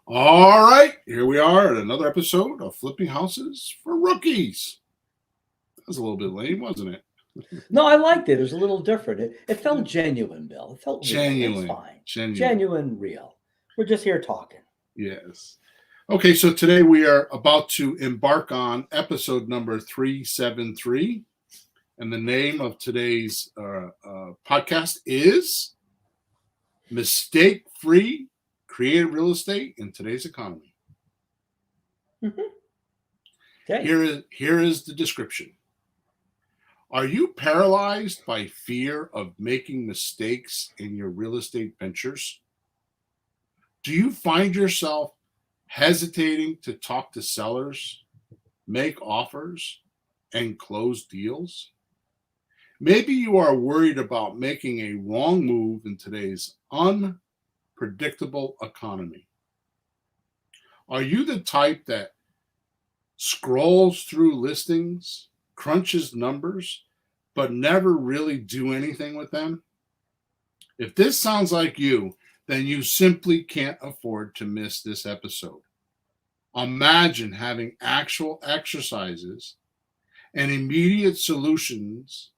All right, here we are at another episode of Flipping Houses for Rookies. That was a little bit lame, wasn't it? No, I liked it. It was a little different. It felt genuine, Bill. It felt real. It's Genuine. fine. Genuine. Genuine, real. We're just here talking. Yes. Okay, so today we are about to embark on episode number 373. And the name of today's podcast is Mistake Free Creative Real Estate in Today's Economy. Mm-hmm. Okay. Here is the description. Are you paralyzed by fear of making mistakes in your real estate ventures? Do you find yourself hesitating to talk to sellers, make offers, and close deals? Maybe you are worried about making a wrong move in today's unpredictable economy. Are you the type that scrolls through listings, crunches numbers, but never really do anything with them? If this sounds like you, then you simply can't afford to miss this episode. Imagine having actual exercises and immediate solutions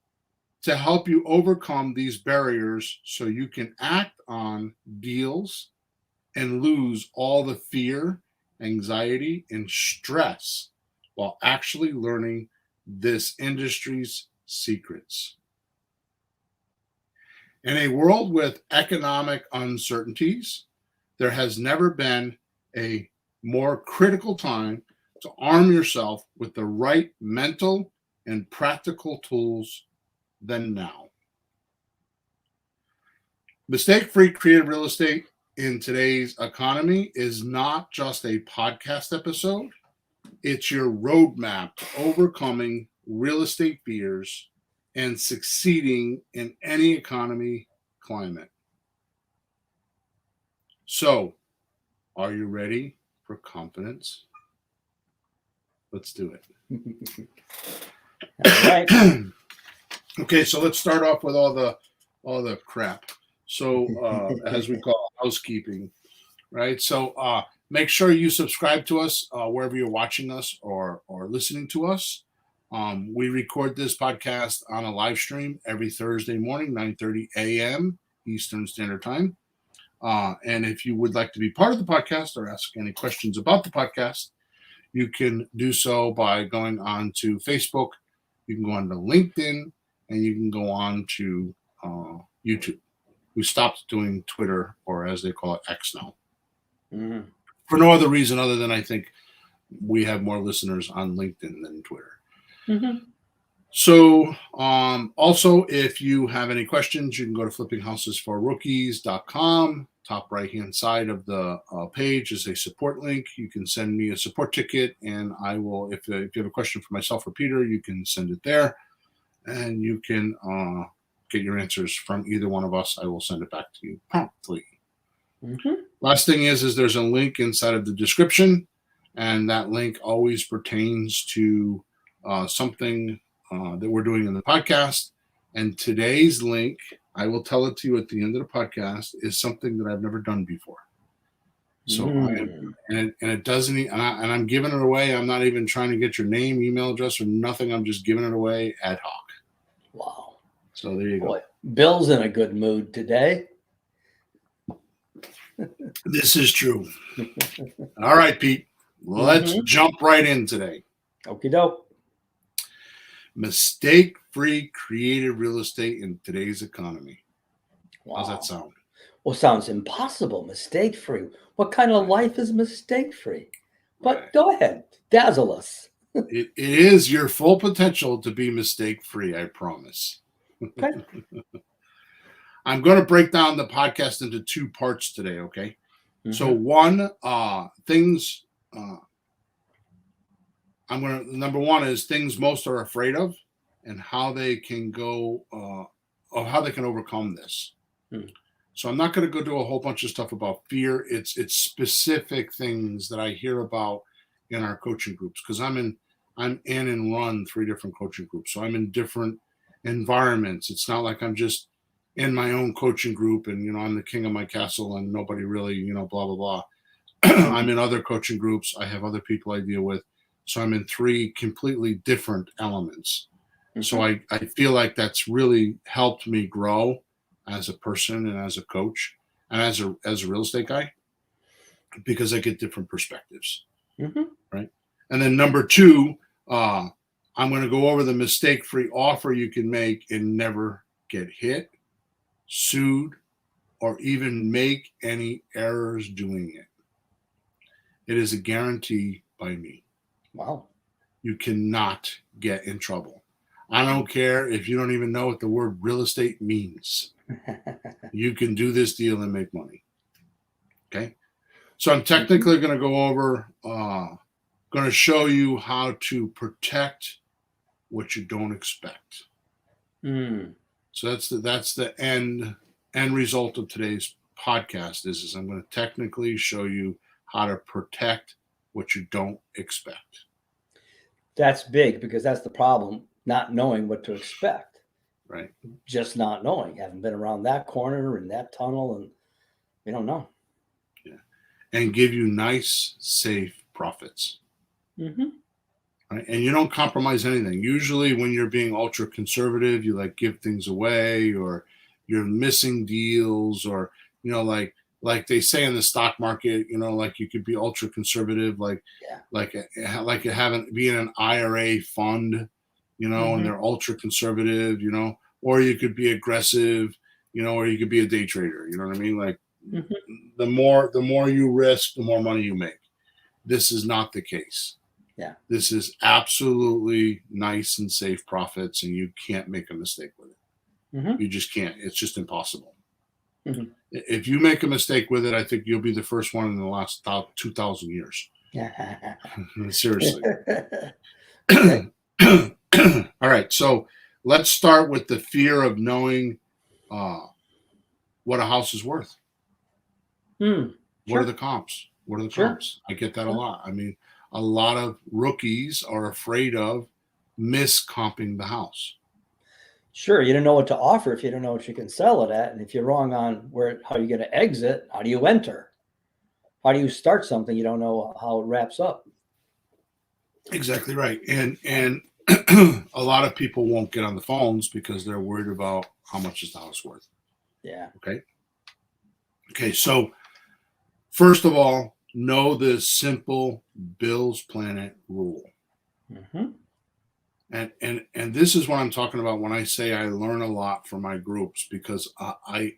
to help you overcome these barriers so you can act on deals and lose all the fear, anxiety, and stress while actually learning this industry's secrets. In a world with economic uncertainties, there has never been a more critical time to arm yourself with the right mental and practical tools than now. Mistake-free creative real estate in today's economy is not just a podcast episode. It's your roadmap to overcoming real estate fears and succeeding in any economy climate. So, are you ready for confidence? Let's do it. All right. Okay, so let's start off with all the crap. So, as we call it, housekeeping, right? So, make sure you subscribe to us wherever you're watching us or listening to us. We record this podcast on a live stream every Thursday morning, 9:30 a.m. Eastern Standard Time. And if you would like to be part of the podcast or ask any questions about the podcast, you can do so by going on to Facebook. You can go on to LinkedIn, and you can go on to YouTube. We stopped doing Twitter, or as they call it, X now. Mm-hmm. For no other reason other than I think we have more listeners on LinkedIn than Twitter. Mm-hmm. So also, if you have any questions, you can go to flippinghousesforrookies.com. Top right-hand side of the page is a support link. You can send me a support ticket, and I will, if you have a question for myself or Peter, you can send it there, and you can get your answers from either one of us. I will send it back to you promptly. Mm-hmm. Last thing is there's a link inside of the description, and that link always pertains to something that we're doing in the podcast. And today's link, I will tell it to you at the end of the podcast, is something that I've never done before. So, and it doesn't, and I'm giving it away. I'm not even trying to get your name, email address, or nothing. I'm just giving it away ad hoc. Wow. So there you go. Boy, Bill's in a good mood today. This is true. All right, Pete. Let's jump right in today. Okie doke. Mistake-free creative real estate in today's economy. Wow. How's that sound? Well, sounds impossible. Mistake-free. What kind of life is mistake-free? But right. Go ahead. Dazzle us. It is your full potential to be mistake-free, I promise. Okay. I'm going to break down the podcast into two parts today, okay? Mm-hmm. So one, things... number one is things most are afraid of and how they can go, or how they can overcome this. So I'm not going to go do a whole bunch of stuff about fear. It's specific things that I hear about in our coaching groups, because I'm in and run 3 different coaching groups. So I'm in different environments. It's not like I'm just in my own coaching group and, I'm the king of my castle and nobody really, blah, blah, blah. I'm in other coaching groups. I have other people I deal with. So I'm in 3 completely different elements. So I feel like that's really helped me grow as a person and as a coach and as a real estate guy, because I get different perspectives. Right. And then number 2, I'm going to go over the mistake-free offer you can make and never get hit, sued, or even make any errors doing it. It is a guarantee by me. Wow. You cannot get in trouble. I don't care if you don't even know what the word real estate means. You can do this deal and make money. Okay. So I'm technically going to go over, going to show you how to protect what you don't expect. So that's the end result of today's podcast is I'm going to technically show you how to protect what you don't expect. That's big, because that's the problem, not knowing what to expect. Right. Just not knowing. Haven't been around that corner and that tunnel, and we don't know. Yeah. And give you nice, safe profits. Right? And you don't compromise anything. Usually when you're being ultra conservative, you like give things away, or you're missing deals, or, you know, like they say in the stock market, you know, like you could be ultra conservative, like having being an IRA fund, you know, and they're ultra conservative, you know, or you could be aggressive, you know, or you could be a day trader. You know what I mean? Like the more you risk, the more money you make. This is not the case. Yeah. This is absolutely nice and safe profits, and you can't make a mistake with it. You just can't. It's just impossible. If you make a mistake with it, I think you'll be the first one in the last 2,000 years. Seriously. All right. So let's start with the fear of knowing what a house is worth. What are the comps? What are the comps? I get that a lot. I mean, a lot of rookies are afraid of miscomping the house. Sure, you don't know what to offer if you don't know what you can sell it at, and if you're wrong on how you're going to exit, how do you enter? How do you start something you don't know how it wraps up? Exactly right, and a lot of people won't get on the phones because they're worried about how much is the house worth. Yeah. Okay. So first of all, know the simple Bill's Planet rule. And this is what I'm talking about when I say I learn a lot from my groups, because I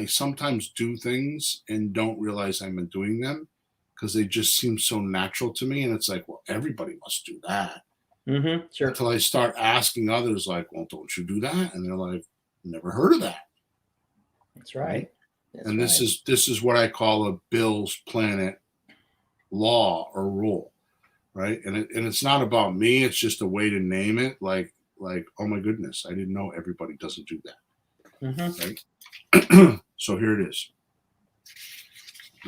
sometimes do things and don't realize I'm doing them because they just seem so natural to me. And it's like, well, everybody must do that. Sure. Until I start asking others, like, well, don't you do that? And they're like, never heard of that. That's right. And this is what I call a Bill's Planet law or rule. Right. And it's not about me. It's just a way to name it. Like, oh my goodness, I didn't know everybody doesn't do that. Right. So here it is.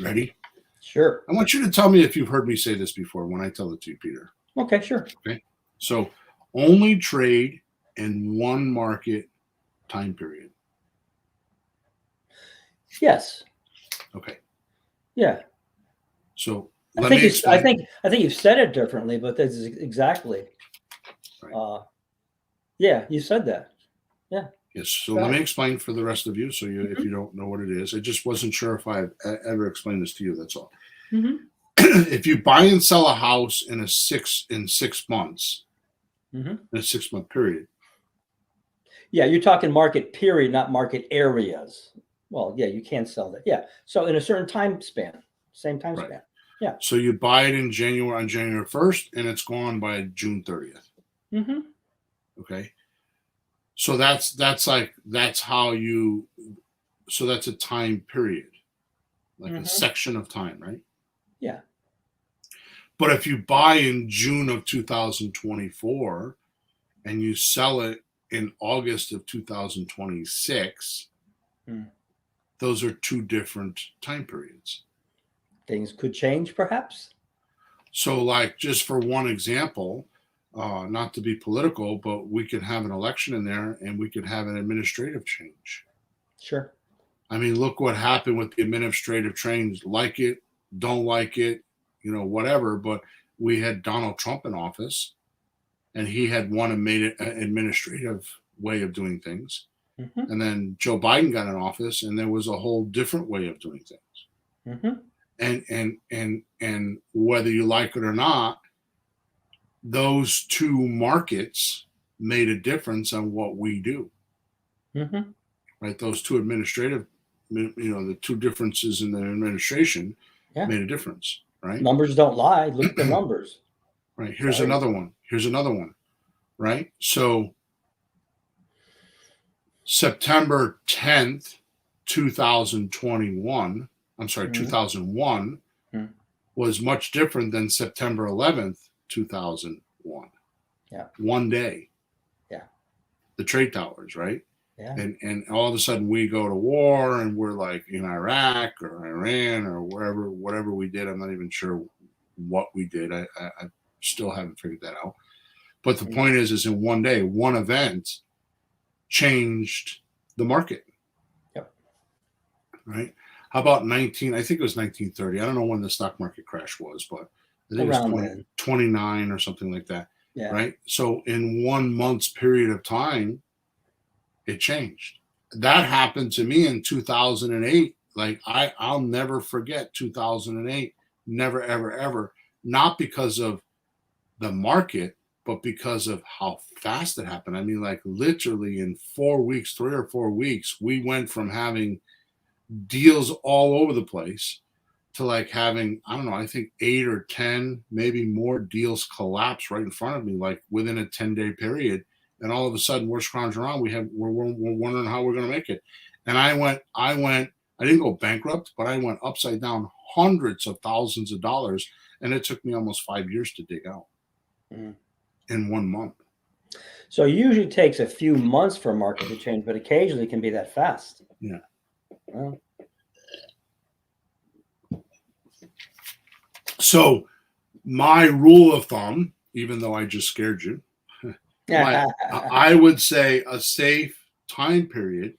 Ready? Sure. I want you to tell me if you've heard me say this before when I tell it to you, Peter. Okay, sure. Okay. So only trade in one market time period. Yes. Okay. Yeah. So I think you've said it differently, but that's exactly. Right. Yeah, you said that. Yeah. Yes. So let me explain for the rest of you. So if you don't know what it is, I just wasn't sure if I've ever explained this to you. That's all. If you buy and sell a house in 6 months, in a 6-month period. Yeah, you're talking market period, not market areas. Well, yeah, you can sell that. Yeah. So in a certain time span, same time span. Yeah. So you buy it on January 1st, and it's gone by June 30th. Okay. So that's how you. So that's a time period, like a section of time, right? Yeah. But if you buy in June of 2024 and you sell it in August of 2026, those are 2 different time periods. Things could change, perhaps. So, like, just for one example, not to be political, but we could have an election in there and we could have an administrative change. Sure. I mean, look what happened with the administrative change. Like it, don't like it, whatever. But we had Donald Trump in office, and he had one administrative way of doing things. Mm-hmm. And then Joe Biden got in office, and there was a whole different way of doing things. Mm-hmm. And whether you like it or not, those two markets made a difference on what we do. Mm-hmm. Right? Those two administrative, the two differences in the administration made a difference. Right? Numbers don't lie. Look at the numbers. Right. Here's another one. Right? So September 10th, 2021, 2001 was much different than September 11th, 2001. Yeah. 1 day. Yeah. The trade towers, right? Yeah. And all of a sudden we go to war, and we're like in Iraq or Iran or whatever we did. I'm not even sure what we did. I still haven't figured that out. But the point is in 1 day, one event changed the market. Yep. Right? How about I think it was 1930. I don't know when the stock market crash was, but I think Around it was 29 or something like that. Yeah. Right? So in 1 month's period of time, it changed. That happened to me in 2008. Like I'll never forget 2008. Never, ever, ever. Not because of the market, but because of how fast it happened. I mean, like literally in 4 weeks, 3 or 4 weeks, we went from having deals all over the place to like having, I don't know, I think 8 or 10, maybe more deals collapse right in front of me, like within a 10-day period. And all of a sudden we're scrounging around. We're wondering how we're going to make it. And I didn't go bankrupt, but I went upside down hundreds of thousands of dollars. And it took me almost 5 years to dig out in 1 month. So it usually takes a few months for a market to change, but occasionally it can be that fast. Yeah. Well, so my rule of thumb, even though I just scared you, I would say a safe time period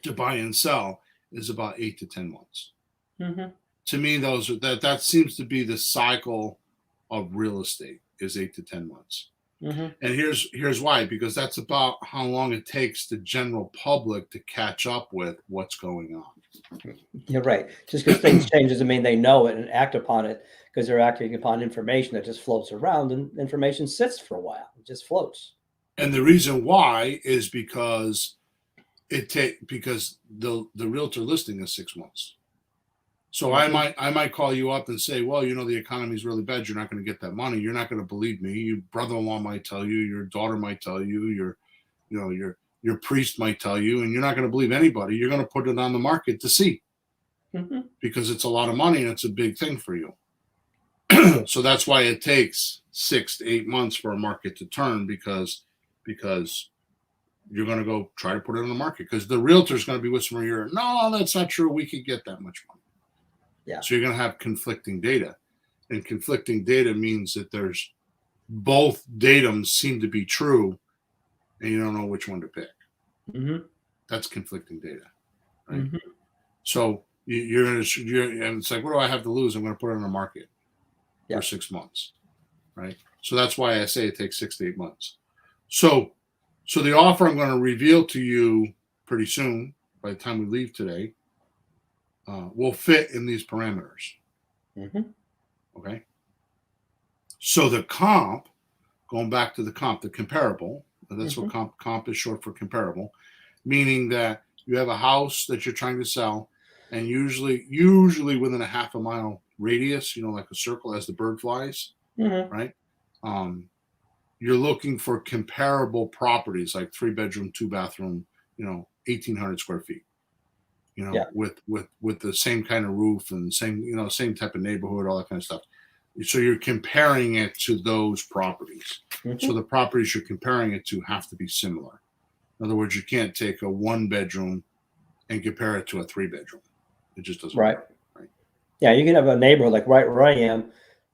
to buy and sell is about 8 to 10 months. Mm-hmm. To me, that seems to be the cycle of real estate is 8 to 10 months. Mm-hmm. And here's why, because that's about how long it takes the general public to catch up with what's going on. You're right. Just because things change doesn't mean they know it and act upon it, because they're acting upon information that just floats around, and information sits for a while. It just floats. And the reason why is because because the realtor listing is 6 months. So I might call you up and say, well, the economy is really bad. You're not going to get that money. You're not going to believe me. Your brother-in-law might tell you. Your daughter might tell you. Your priest might tell you, and you're not going to believe anybody. You're going to put it on the market to see, because it's a lot of money and it's a big thing for you. So that's why it takes 6 to 8 months for a market to turn, because you're going to go try to put it on the market, because the realtor's going to be whispering in your ear, no, that's not true. We could get that much money. Yeah. So you're going to have conflicting data, and conflicting data means that there's both datums seem to be true, and you don't know which one to pick. Mm-hmm. That's conflicting data, right? Mm-hmm. So and it's like, what do I have to lose? I'm going to put it on the market for 6 months, right? So that's why I say it takes 6 to 8 months. So the offer I'm going to reveal to you pretty soon, by the time we leave today, will fit in these parameters. Mm-hmm. Okay. So the comp, going back to the comparable, that's what comp is short for, comparable, meaning that you have a house that you're trying to sell, and usually within a half a mile radius, like a circle as the bird flies, right? You're looking for comparable properties, like 3-bedroom, 2-bathroom, 1,800 square feet. With the same kind of roof and same type of neighborhood, all that kind of stuff. So you're comparing it to those properties. Mm-hmm. So the properties you're comparing it to have to be similar. In other words, you can't take a 1-bedroom and compare it to a 3-bedroom. It just doesn't work. Right. Yeah, you can have a neighborhood like right where I am,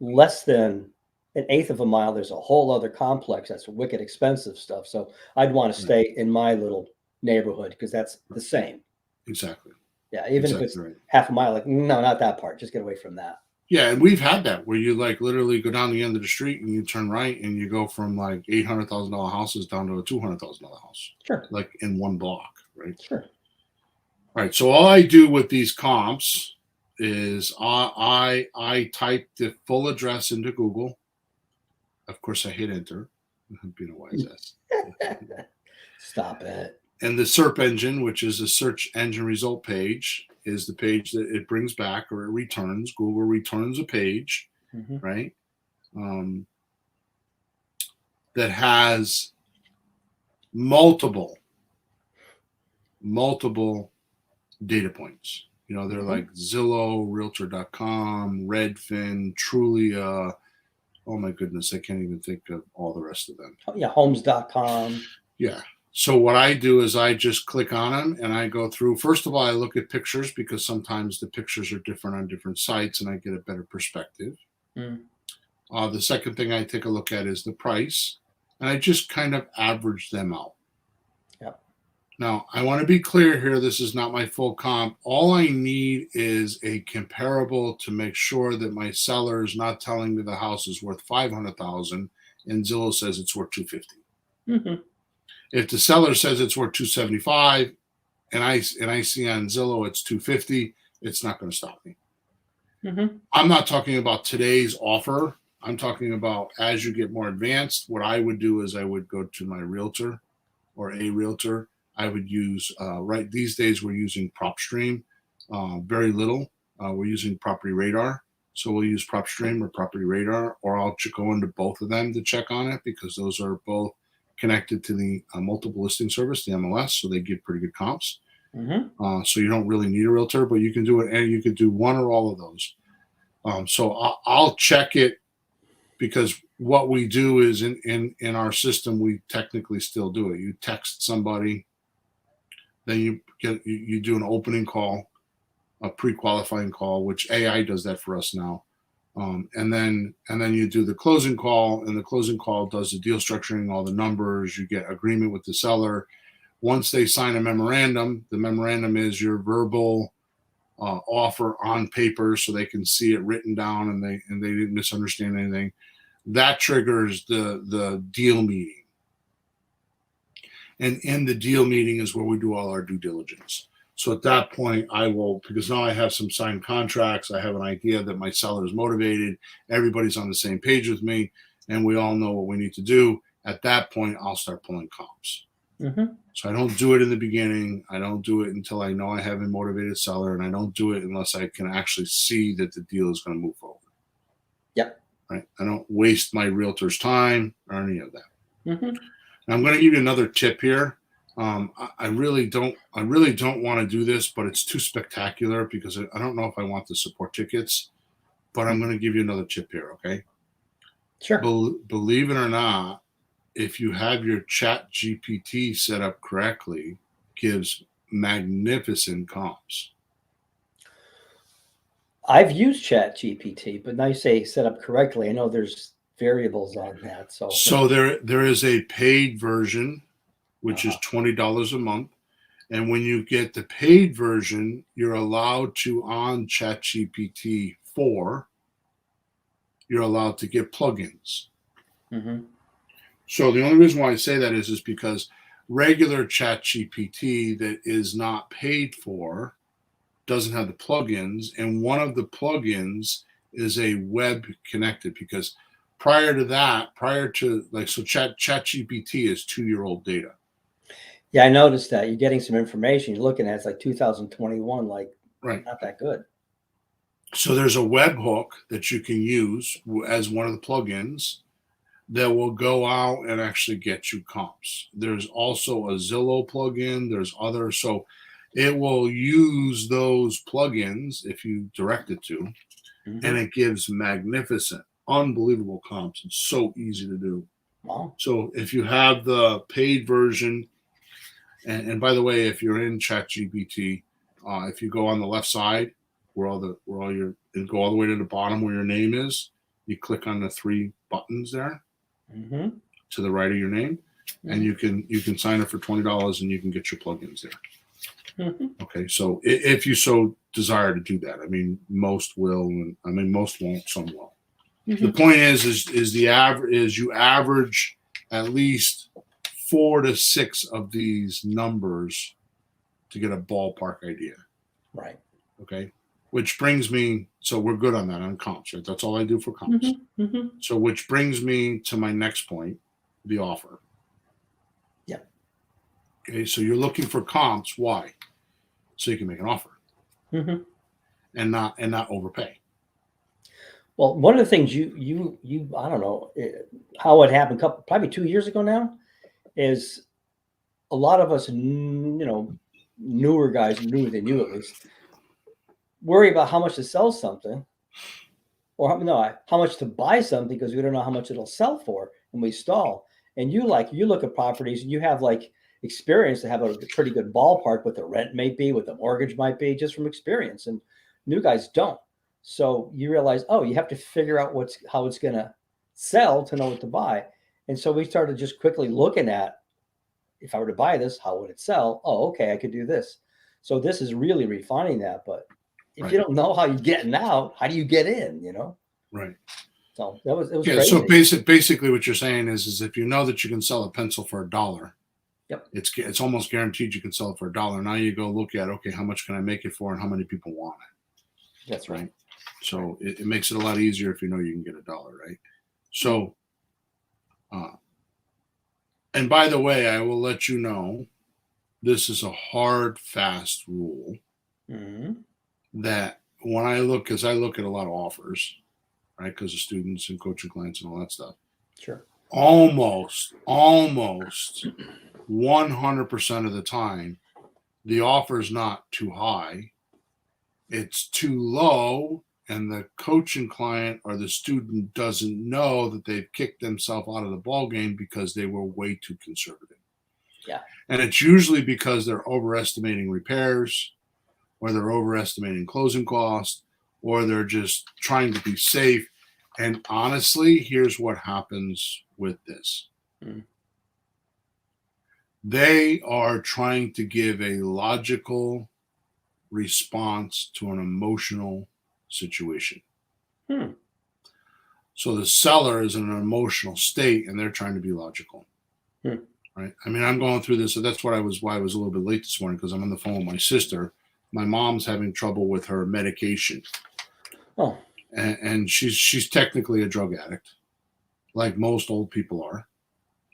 less than an eighth of a mile. There's a whole other complex that's wicked expensive stuff. So I'd want to stay in my little neighborhood, because that's the same. Exactly. Yeah, even if it's Exactly right. half a mile, like, no, not that part. Just get away from that. Yeah, and we've had that where you like literally go down the end of the street and you turn right and you go from like $800,000 houses down to a $200,000 house, Sure, like in one block, right? sure. All right. So all I do with these comps is I type the full address into Google. Of course, I hit enter. Being a wise ass. Stop it. And the SERP engine, which is a search engine result page, is the page that it brings back or it returns. Google returns a page, Mm-hmm. right? That has multiple data points. You know, they're like Zillow, Realtor.com, Redfin, Trulia. Oh my goodness, I can't even think of all the rest of them. Yeah, homes.com. Yeah. So what I do is I just click on them and I go through. First of all, I look at pictures because sometimes the pictures are different on different sites and I get a better perspective. Mm. The second thing I take a look at is the price, and I just kind of average them out. Yep. Now, I want to be clear here. This is not my full comp. All I need is a comparable to make sure that my seller is not telling me the house is worth $500,000 and Zillow says it's worth $250,000. Mm-hmm. If the seller says it's worth $275,000 and I see on Zillow it's $250,000, it's not going to stop me. Mm-hmm. I'm not talking about today's offer. I'm talking about as you get more advanced. What I would do is I would go to my realtor or a realtor. I would use right these days we're using PropStream, very little. We're using Property Radar, so we'll use PropStream or Property Radar, or I'll go into both of them to check on it because those are both connected to the multiple listing service, the MLS, so they give pretty good comps. Mm-hmm. So you don't really need a realtor, but you can do it, and you could do one or all of those. So I'll check it because what we do is in our system we technically still do it. You text somebody, then you do an opening call, a pre-qualifying call, which AI does that for us now. And then you do the closing call, and the closing call does the deal structuring, all the numbers. You get agreement with the seller. Once they sign a memorandum, the memorandum is your verbal offer on paper, so they can see it written down, and they didn't misunderstand anything. That triggers the deal meeting, and in the deal meeting is where we do all our due diligence. So at that point, I will, because now I have some signed contracts, I have an idea that my seller is motivated, everybody's on the same page with me, and we all know what we need to do. At that point, I'll start pulling comps. Mm-hmm. So I don't do it in the beginning. I don't do it until I know I have a motivated seller, and I don't do it unless I can actually see that the deal is going to move forward. Yep. Right. I don't waste my realtor's time or any of that. Mm-hmm. And I'm going to give you another tip here. I really don't want to do this, but it's too spectacular because I don't know if I want the support tickets. But I'm going to give you another tip here. Okay. Sure. Believe it or not, if you have your Chat GPT set up correctly, gives magnificent comps. I've used Chat GPT, but now you say set up correctly. I know there's variables on that. So there is a paid version, which is $20 a month. And when you get the paid version, you're allowed to, on ChatGPT 4, you're allowed to get plugins. Mm-hmm. So the only reason why I say that is because regular ChatGPT that is not paid for doesn't have the plugins. And one of the plugins is a web connected, because prior to ChatGPT is 2-year-old data. Yeah, I noticed that. You're getting some information. You're looking at it's like 2021, like Right. not that good. So there's a webhook that you can use as one of the plugins that will go out and actually get you comps. There's also a Zillow plugin. There's others. So it will use those plugins if you direct it to, and it gives magnificent, unbelievable comps. It's so easy to do. Wow. So if you have the paid version, and by the way, if you're in ChatGPT, if you go on the left side where all your, and go all the way to the bottom where your name is, you click on the 3 buttons there to the right of your name, and you can sign up for $20 and you can get your plugins there. Mhm. Okay, so if you so desire to do that, I mean, most will, and I mean, most won't, some will. The Mhm. point is the average is you average at least 4 to 6 of these numbers to get a ballpark idea. Right. Okay, which brings me, so we're good on that on comps, right? That's all I do for comps. Mhm. Mhm. So which brings me to my next point, the offer. Yeah. Okay, so you're looking for comps. Why? So you can make an offer Mhm. and not overpay. Well, one of the things you I don't know how it happened, couple probably 2 years ago now, is a lot of us, newer guys, newer than you at least, worry about how much to sell something, or no, how much to buy something because we don't know how much it'll sell for, and we stall. And you look at properties and you have like experience to have a pretty good ballpark what the rent may be, what the mortgage might be, just from experience. And new guys don't. So you realize, oh, you have to figure out how it's gonna sell to know what to buy. And so we started just quickly looking at, if I were to buy this, how would it sell? Oh, okay, I could do this. So this is really refining that. But if you Right. don't know how you're getting out, how do you get in? Right. So it was Yeah. So crazy. basically what you're saying is if you know that you can sell a pencil for $1, Yep. it's almost guaranteed you can sell it for $1. Now you go look at, okay, how much can I make it for and how many people want it, That's right. right? So it makes it a lot easier if you know you can get $1, right? So uh, and by the way, I will let you know this is a hard, fast rule Hmm. that when I look, because I look at a lot of offers, right? Because of students and coaching clients and all that stuff. Sure. Almost 100% of the time, the offer is not too high, it's too low, and the coaching client or the student doesn't know that they've kicked themselves out of the ball game because they were way too conservative. Yeah. And it's usually because they're overestimating repairs, or they're overestimating closing costs, or they're just trying to be safe. And honestly, here's what happens with this. Mm. They are trying to give a logical response to an emotional situation. Hmm. So the seller is in an emotional state and they're trying to be logical. Hmm. Right. I mean, I'm going through this. So that's why I was a little bit late this morning, because I'm on the phone with my sister. My mom's having trouble with her medication. Oh. And she's technically a drug addict, like most old people are,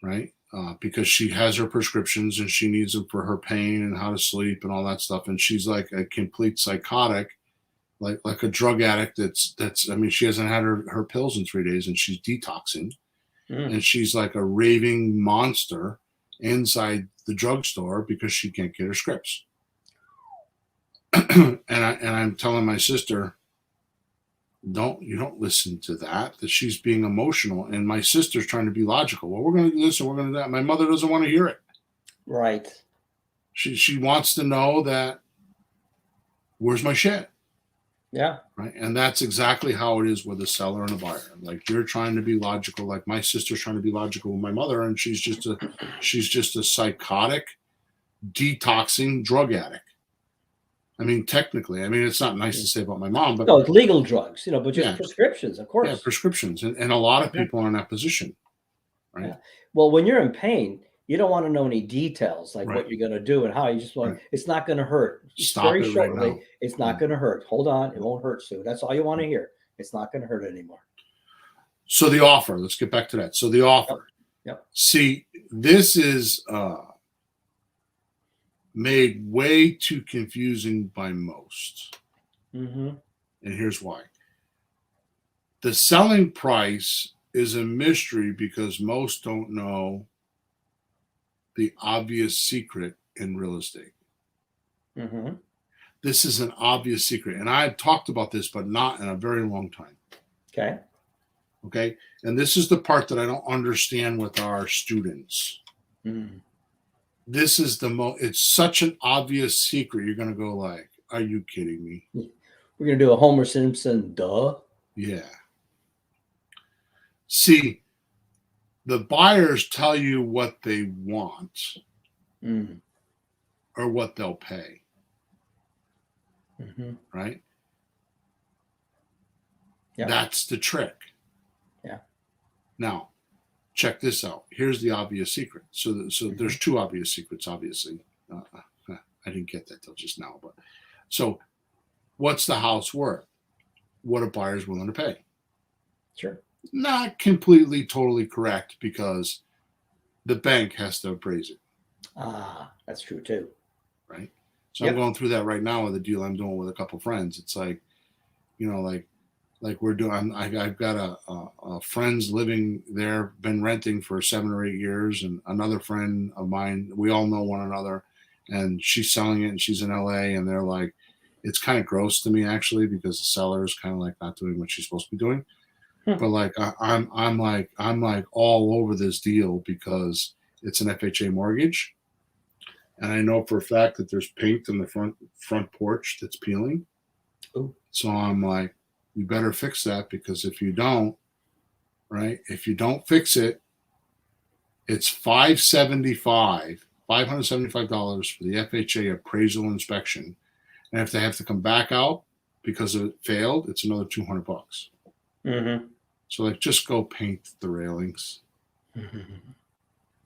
right? Because she has her prescriptions and she needs them for her pain and how to sleep and all that stuff. And she's like a complete psychotic, like a drug addict. That's. I mean, she hasn't had her pills in 3 days and she's detoxing, Mm. and she's like a raving monster inside the drugstore because she can't get her scripts. I'm telling my sister, you don't listen to that she's being emotional, and my sister's trying to be logical. Well, we're going to do this and we're going to do that. My mother doesn't want to hear it. Right. She wants to know that, where's my shit, Yeah. right? And that's exactly how it is with a seller and a buyer. Like, you're trying to be logical, like my sister's trying to be logical with my mother, and she's just a psychotic detoxing drug addict. I mean, technically, I mean, it's not nice to say about my mom, but No, it's legal drugs, but just yeah, prescriptions, of yeah, course. prescriptions, and a lot of Yeah. people are in that position, right? Yeah. Well, when you're in pain, you don't want to know any details like Right, what you're going to do and how. You just want, right. it's not going to hurt. Just Stop very it right now. shortly, it's not Yeah. going to hurt. Hold on, it won't hurt soon. That's all you want to hear. It's not going to hurt anymore. So the offer, let's get back to that. So the Yep. offer. Yep. See, this is made way too confusing by most. Mm-hmm. And here's why. The selling price is a mystery because most don't know the obvious secret in real estate. Mm-hmm. This is an obvious secret. And I've talked about this, but not in a very long time. Okay. Okay. And this is the part that I don't understand with our students. Mm. This is it's such an obvious secret. You're going to go like, are you kidding me? We're going to do a Homer Simpson, duh. Yeah. See, the buyers tell you what they want Mm. or what they'll pay. right? Yeah. That's the trick. Yeah. Now, check this out. Here's the obvious secret. So there's two obvious secrets, obviously. I didn't get that till just now. But so what's the house worth? What a buyer's willing to pay. Sure. Not completely, totally correct because the bank has to appraise it. That's true too. Right. So Yep. I'm going through that right now with a deal I'm doing with a couple friends. It's like, like we're doing. I've got a friends living there, been renting for 7 or 8 years, and another friend of mine. We all know one another, and she's selling it, and she's in LA, and they're like, it's kind of gross to me actually because the seller is kind of like not doing what she's supposed to be doing. But like I'm like all over this deal because it's an FHA mortgage, and I know for a fact that there's paint in the front porch that's peeling. Ooh. So I'm like, you better fix that because if you don't, right? If you don't fix it, it's $575 for the FHA appraisal inspection, and if they have to come back out because it failed, it's another $200. Mm-hmm. So like, just go paint the railings,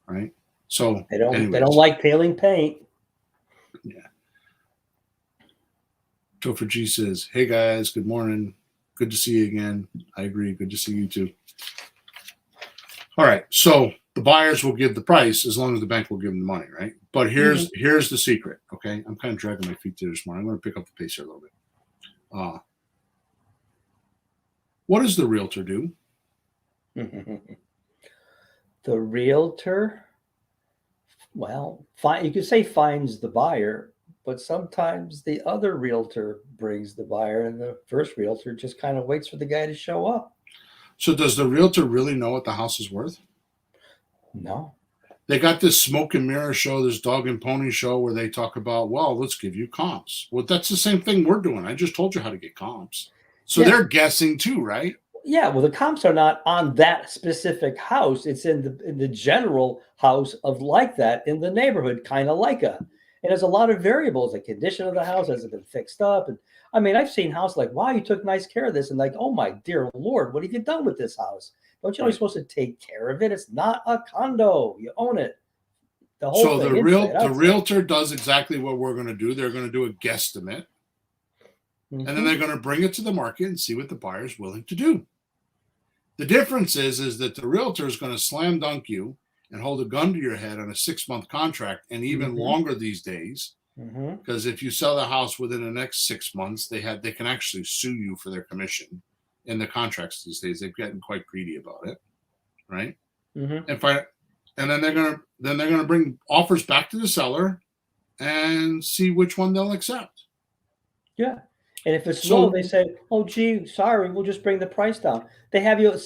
right? So They don't anyways, like peeling paint. Yeah. Topher G says, "Hey guys, good morning. Good to see you again." I agree. Good to see you too. All right. So the buyers will give the price as long as the bank will give them the money, right? But here's the secret. Okay, I'm kind of dragging my feet there this morning. I'm going to pick up the pace here a little bit. What does the realtor do? The realtor, well, you could say finds the buyer, but sometimes the other realtor brings the buyer, and the first realtor just kind of waits for the guy to show up. So does the realtor really know what the house is worth? No. They got this smoke and mirror show, this dog and pony show where they talk about, well, let's give you comps. Well, that's the same thing we're doing. I just told you how to get comps. So they're guessing too, right? Yeah, well, the comps are not on that specific house. It's in the general house of like that in the neighborhood, kind of like a. And there's a lot of variables. The condition of the house, has it been fixed up? And I mean, I've seen houses like, wow, you took nice care of this, and like, oh my dear Lord, what have you done with this house? Don't you know you're supposed to take care of it? It's not a condo. You own it. The whole So thing. the realtor does exactly what we're going to do. They're going to do a guesstimate, and then they're going to bring it to the market and see what the buyer's willing to do. The difference is that the realtor is going to slam dunk you and hold a gun to your head on a 6-month contract, and even longer these days. Because if you sell the house within the next 6 months, they can actually sue you for their commission. In the contracts these days, they've gotten quite greedy about it, right? And then they're gonna bring offers back to the seller and see which one they'll accept. Yeah. And if it's low, they say, "Oh, gee, sorry, we'll just bring the price down." They have you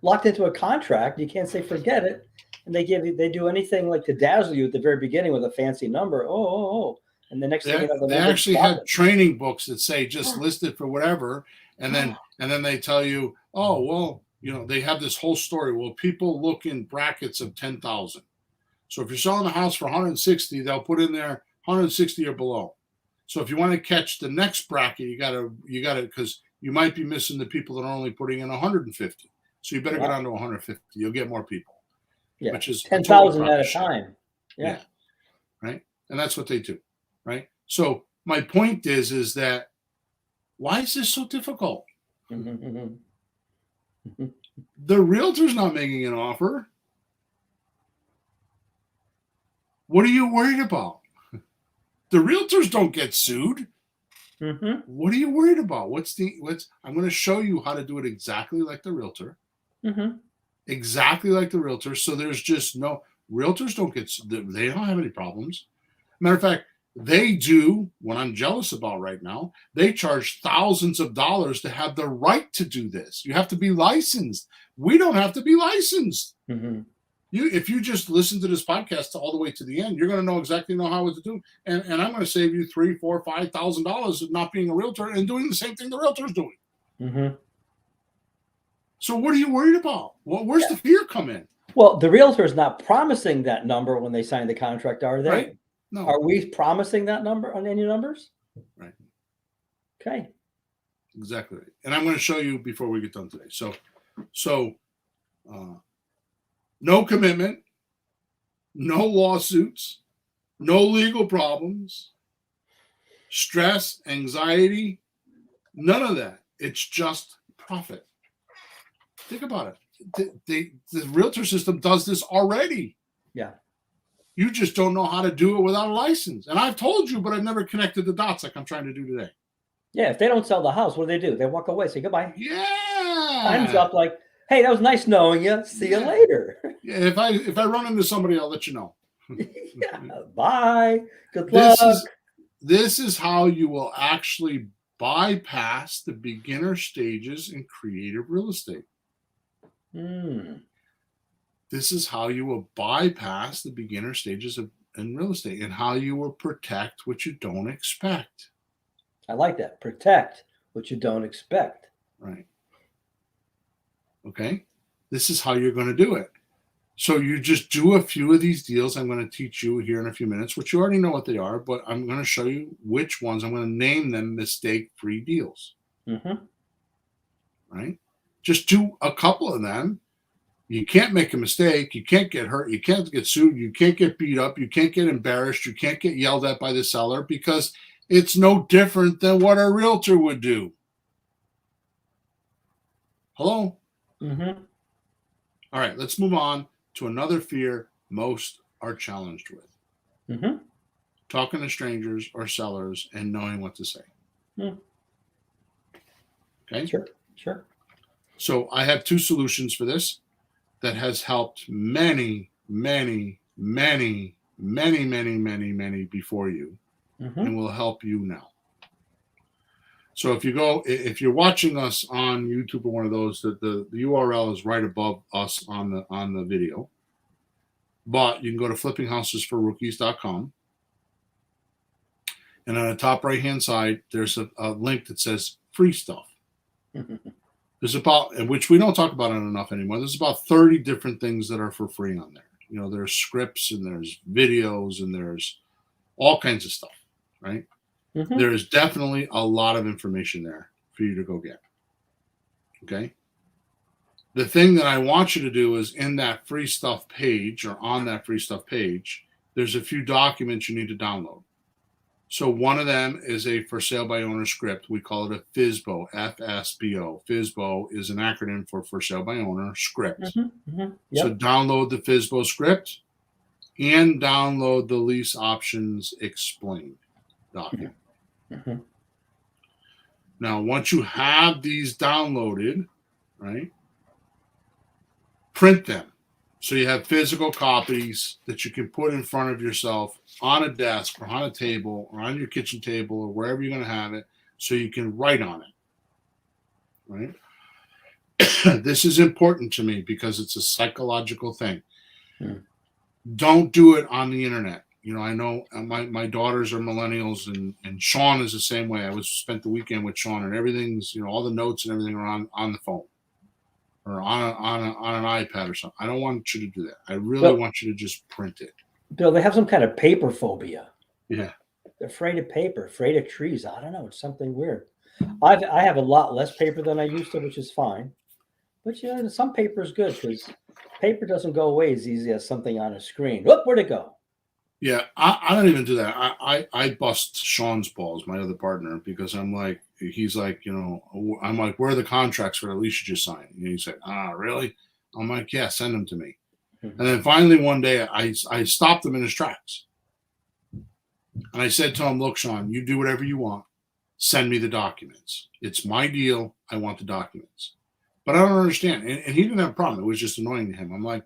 locked into a contract. You can't say forget it, and they do anything like to dazzle you at the very beginning with a fancy number. Oh, and the next thing you know, they actually have training books that say just list it for whatever, and then they tell you, oh well, they have this whole story. Well, people look in brackets of 10,000. So if you're selling a house for 160, they'll put in there 160 or below. So if you want to catch the next bracket, you gotta because you might be missing the people that are only putting in 150. So you better go down to 150. You'll get more people. Yeah, which is 10,000 at a time. Yeah. Right. And that's what they do. Right. So my point is that why is this so difficult? The realtor's not making an offer. What are you worried about? The realtors don't get sued. What are you worried about? I'm going to show you how to do it exactly like the realtor. Exactly like the realtor. So there's just no realtors don't get, they don't have any problems. Matter of fact, they do what I'm jealous about right now. They charge thousands of dollars to have the right to do this. You have to be licensed. We don't have to be licensed. If you just listen to this podcast all the way to the end, you're going to know exactly how what to do. And I'm going to save you $3,000, $4,000, $5,000 of not being a realtor and doing the same thing the realtor's doing. So what are you worried about? Well, where's the fear come in? Well, the realtor is not promising that number when they sign the contract, are they? Right. No. Are we promising that number on any numbers? Right. Okay. Exactly right. And I'm going to show you before we get done today. So no commitment, no lawsuits, no legal problems, stress, anxiety, none of that. It's just profit. Think about it. The realtor system does this already. Yeah. You just don't know how to do it without a license. And I've told you, but I've never connected the dots like I'm trying to do today. Yeah. If they don't sell the house, what do? They walk away, say goodbye. Time's Yeah. up. Like, hey, that was nice knowing you. See you later. Yeah. If I run into somebody, I'll let you know. Yeah. Bye. Good luck. This is how you will actually bypass the beginner stages in creative real estate. This is how you will bypass the beginner stages in real estate, and how you will protect what you don't expect. I like that. Protect what you don't expect. Right. Okay. This is how you're going to do it. So you just do a few of these deals. I'm going to teach you here in a few minutes, which you already know what they are, but I'm going to show you which ones. I'm going to name them mistake-free deals. Right? Just do a couple of them. You can't make a mistake. You can't get hurt. You can't get sued. You can't get beat up. You can't get embarrassed. You can't get yelled at by the seller, because it's no different than what a realtor would do. Hello? All right, let's move on to another fear most are challenged with. Talking to strangers or sellers and knowing what to say. Okay? Sure. So I have two solutions for this that has helped many before you, and will help you now. So if you're watching us on YouTube or one of those, the URL is right above us on the video. But you can go to flippinghousesforrookies.com, and on the top right hand side, there's a link that says free stuff. There's which we don't talk about it enough anymore. There's about 30 different things that are for free on there. You know, there's scripts and there's videos and there's all kinds of stuff, right? There is definitely a lot of information there for you to go get. Okay. The thing that I want you to do is in that free stuff page, or on that free stuff page, there's a few documents you need to download. So one of them is a for sale by owner script. We call it a FSBO, FSBO. FSBO is an acronym for sale by owner script. Yep. So download the FSBO script and download the lease options explained document. Now, once you have these downloaded, right, print them. So you have physical copies that you can put in front of yourself on a desk or on a table or on your kitchen table or wherever you're going to have it, so you can write on it, right? This is important to me because it's a psychological thing. Don't do it on the internet. You know, I know my daughters are millennials, and Sean is the same way. I spent the weekend with Sean, and everything's, you know, all the notes and everything are on the phone or on an iPad or something. I don't want you to do that. I really want you to just print it. Bill, they have some kind of paper phobia. Yeah. They're afraid of paper, afraid of trees. I don't know. It's something weird. I have a lot less paper than I used to, which is fine. But you know, some paper is good because paper doesn't go away as easy as something on a screen. Whoop, where'd it go? Yeah, I don't even do that. I bust Sean's balls, my other partner, because he's like, you know, I'm like, where are the contracts for the lease you just signed? And he's like, really? I'm like, yeah, send them to me. And then finally one day I stopped him in his tracks. And I said to him, look, Sean, you do whatever you want. Send me the documents. It's my deal. I want the documents. But I don't understand. And he didn't have a problem. It was just annoying to him. I'm like,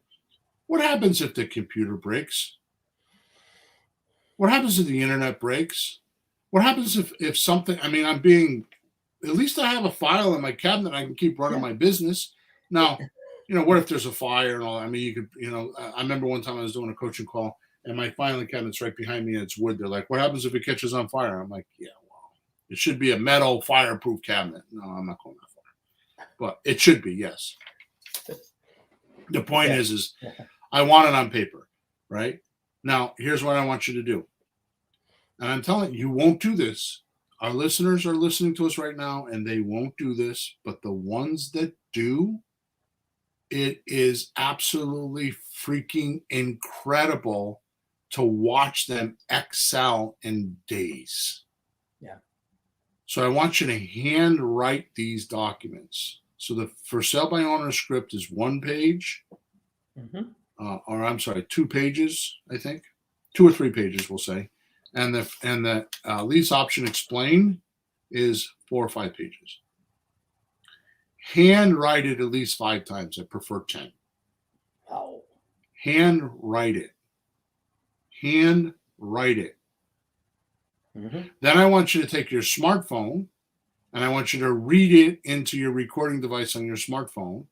what happens if the computer breaks? What happens if the internet breaks? What happens if something, I mean, at least I have a file in my cabinet. I can keep running my business. Now, you know, what if there's a fire and all that? I mean, you could, you know, I remember one time I was doing a coaching call and my filing cabinet's right behind me and it's wood. They're like, what happens if it catches on fire? I'm like, yeah, well, it should be a metal fireproof cabinet. No, I'm not going that far. But it should be, yes. The point is I want it on paper, right? Now, here's what I want you to do. And I'm telling you, you won't do this our listeners are listening to us right now and they won't do this, but the ones that do, it is absolutely freaking incredible to watch them excel in days. Yeah. So I want you to hand write these documents. So the for sale by owner script is 1 page, or I'm sorry, 2 pages, I think, 2 or 3 pages, we'll say, and the lease option explained is 4 or 5 pages. Hand write it at least 5 times. I prefer 10. Wow. Hand write it. Hand write it. Then I want you to take your smartphone and I want you to read it into your recording device on your smartphone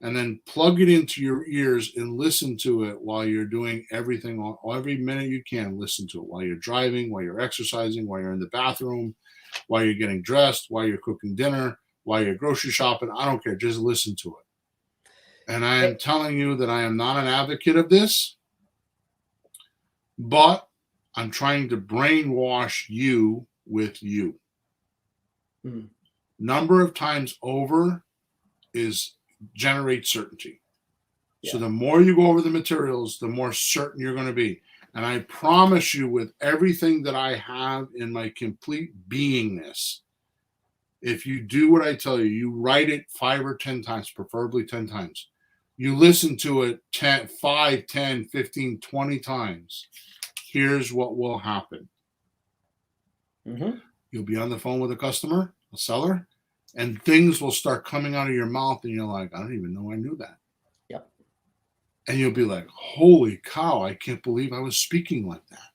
and then plug it into your ears and listen to it while you're doing everything. Every minute you can, listen to it while you're driving, while you're exercising, while you're in the bathroom, while you're getting dressed, while you're cooking dinner, while you're grocery shopping. I don't care. Just listen to it. And I am telling you that I am not an advocate of this, but I'm trying to brainwash you with you. Number of times over generates certainty. Yeah. So the more you go over the materials, the more certain you're going to be. And I promise you, with everything that I have in my complete beingness, if you do what I tell you, you write it 5 or 10 times, preferably 10 times. You listen to it 5, 10, 15, 20 times. Here's what will happen. You'll be on the phone with a customer, a seller, and things will start coming out of your mouth, and you're like, I don't even know I knew that. Yep. And you'll be like, holy cow, I can't believe I was speaking like that.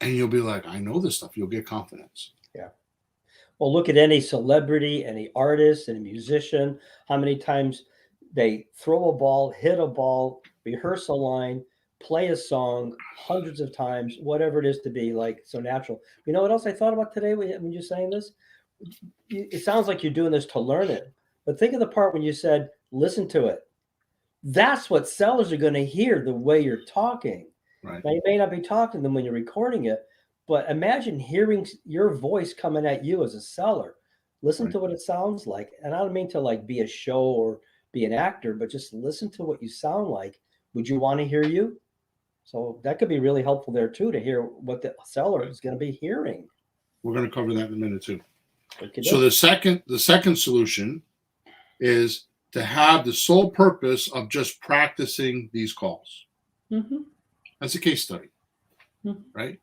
And you'll be like, I know this stuff. You'll get confidence. Yeah. Well, look at any celebrity, any artist, any musician, how many times they throw a ball, hit a ball, rehearse a line, play a song hundreds of times, whatever it is to be like so natural. You know what else I thought about today when you're saying this? It sounds like you're doing this to learn it, but think of the part when you said, listen to it. That's what sellers are going to hear, the way you're talking. Right. Now, you may not be talking to them when you're recording it, but imagine hearing your voice coming at you as a seller. Listen to what it sounds like. And I don't mean to like be a show or be an actor, but just listen to what you sound like. Would you want to hear you? So that could be really helpful there too, to hear what the seller is going to be hearing. We're going to cover that in a minute too. So the second solution is to have the sole purpose of just practicing these calls. That's a case study, right?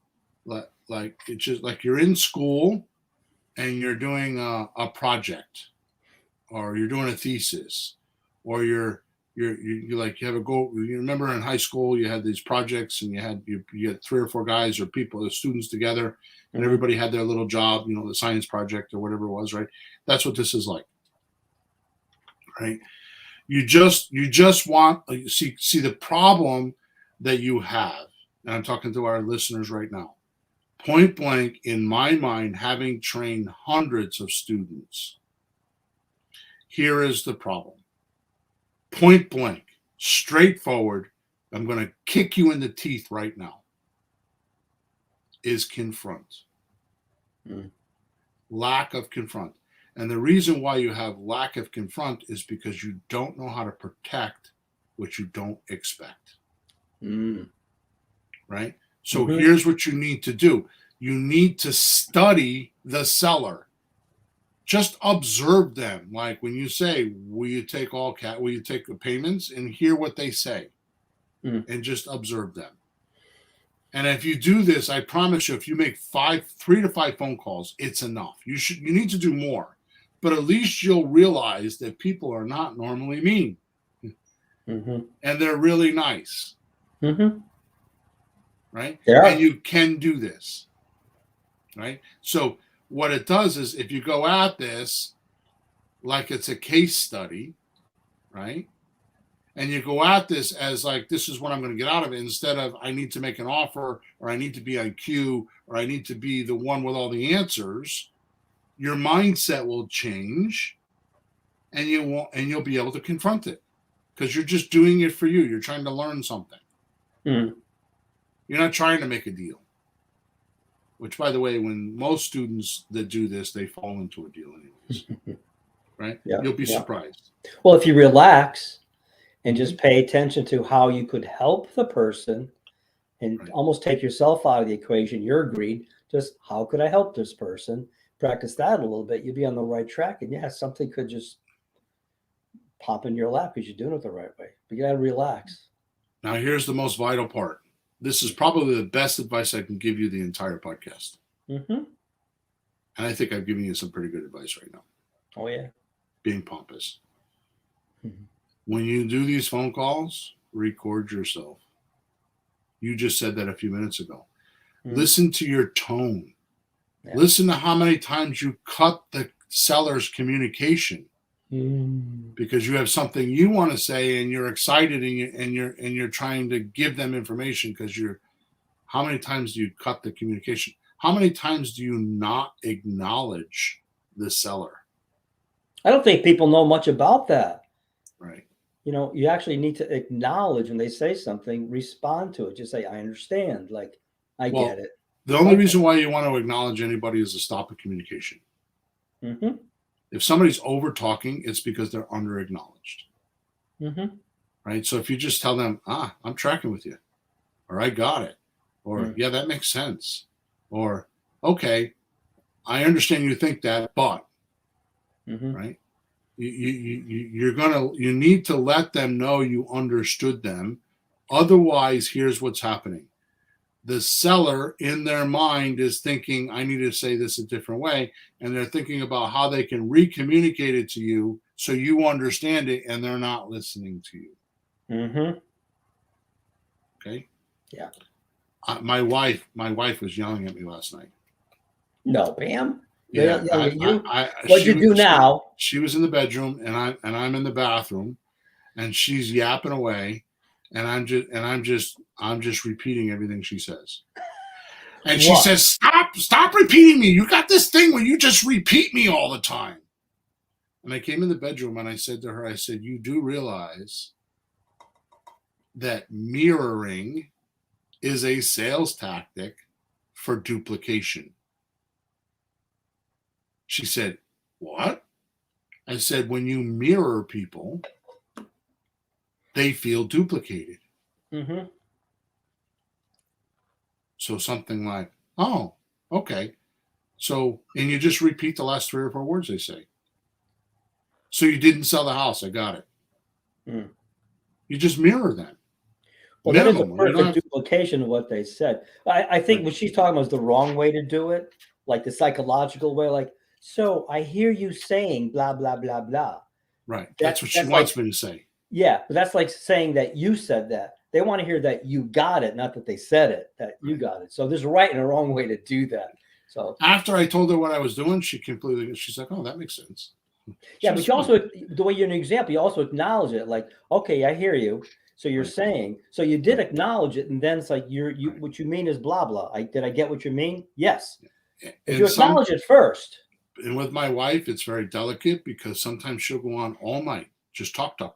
Like it's just like you're in school and you're doing a project, or you're doing a thesis, or you have a goal. You remember in high school you had these projects and you had 3 or 4 guys or people, the students together, and everybody had their little job, the science project or whatever it was, right? That's what this is like, right? You just want see the problem that you have, and I'm talking to our listeners right now. Point blank, in my mind, having trained hundreds of students, here is the problem. Point blank, straightforward, I'm going to kick you in the teeth right now, is confront. Lack of confront. And the reason why you have lack of confront is because you don't know how to protect what you don't expect. Right? So here's what you need to do. You need to study the seller. Just observe them. Like when you say, will you take payments, and hear what they say, and just observe them. And if you do this, I promise you, if you make 3 to 5 phone calls, it's enough. You need to do more, but at least you'll realize that people are not normally mean, and they're really nice, right? Yeah. And you can do this, right? So what it does is, if you go at this like it's a case study, right? And you go at this as like, this is what I'm going to get out of it, instead of I need to make an offer, or I need to be on cue, or I need to be the one with all the answers. Your mindset will change, and you'll be able to confront it, because you're just doing it for you. You're trying to learn something. You're not trying to make a deal, which, by the way, when most students that do this, they fall into a deal anyways, right? Yeah, You'll be yeah. surprised. Well, if you relax and Mm-hmm. just pay attention to how you could help the person and Right. almost take yourself out of the equation, you're agreed. Just how could I help this person? Practice that a little bit. You'll be on the right track. And yeah, something could just pop in your lap because you're doing it the right way. But you got to relax. Now, here's the most vital part. This is probably the best advice I can give you the entire podcast. Mm-hmm. And I think I've given you some pretty good advice right now. Oh, yeah. Being pompous. Mm-hmm. When you do these phone calls, record yourself. You just said that a few minutes ago. Mm-hmm. Listen to your tone. Yeah. Listen to how many times you cut the seller's communication Mm. because you have something you want to say and you're excited and you're trying to give them information because you're. How many times do you cut the communication? How many times do you not acknowledge the seller? I don't think people know much about that. Right. You know, you actually need to acknowledge when they say something, respond to it. Just say, I understand. Like, I get it. The only reason why you want to acknowledge anybody is to stop a communication. Mm-hmm. If somebody's over talking, it's because they're under acknowledged. Mm-hmm. Right. So if you just tell them, I'm tracking with you, or I got it, or yeah, that makes sense, or okay, I understand you think that, but right. You need to let them know you understood them. Otherwise, here's what's happening. The seller in their mind is thinking, I need to say this a different way. And they're thinking about how they can re-communicate it to you so you understand it and they're not listening to you. Mm-hmm. Okay. Yeah. My wife was yelling at me last night. No, Pam. Yeah. What'd you do now? She was in the bedroom and I'm in the bathroom and she's yapping away. And I'm just repeating everything she says. And she says, stop repeating me. You got this thing where you just repeat me all the time. And I came in the bedroom and I said to her, you do realize that mirroring is a sales tactic for duplication. She said, what? I said, when you mirror people, they feel duplicated. Mm-hmm. So something like, oh, okay. So, and you just repeat the last 3 or 4 words they say. So you didn't sell the house. I got it. Mm. You just mirror them. Well, that is a perfect duplication of what they said. I think what she's talking about is the wrong way to do it, like the psychological way, like, so I hear you saying blah, blah, blah, blah. Right. That's what she wants me to say. Yeah, but that's like saying that you said that. They want to hear that you got it, not that they said it, that you got it. So there's a right and a wrong way to do that. So after I told her what I was doing, she's like, oh, that makes sense. Yeah, but you also, the way you're an example, you also acknowledge it. Like, okay, I hear you. So you're saying, so you did acknowledge it, and then it's like what you mean is blah blah. Did I get what you mean? Yes. If you acknowledge it first. And with my wife, it's very delicate because sometimes she'll go on all night, just talk, and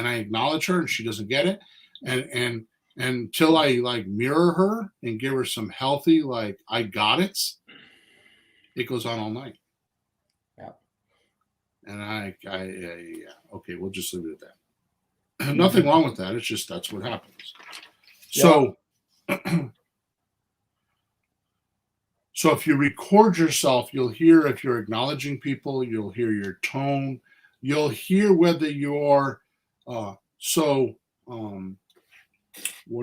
I acknowledge her, and she doesn't get it, and until I like mirror her and give her some healthy like I got it. It goes on all night. Yeah. And yeah, okay, we'll just leave it at that. Nothing wrong with that. It's just that's what happens. Yeah. So if you record yourself, you'll hear if you're acknowledging people, you'll hear your tone, you'll hear whether you're what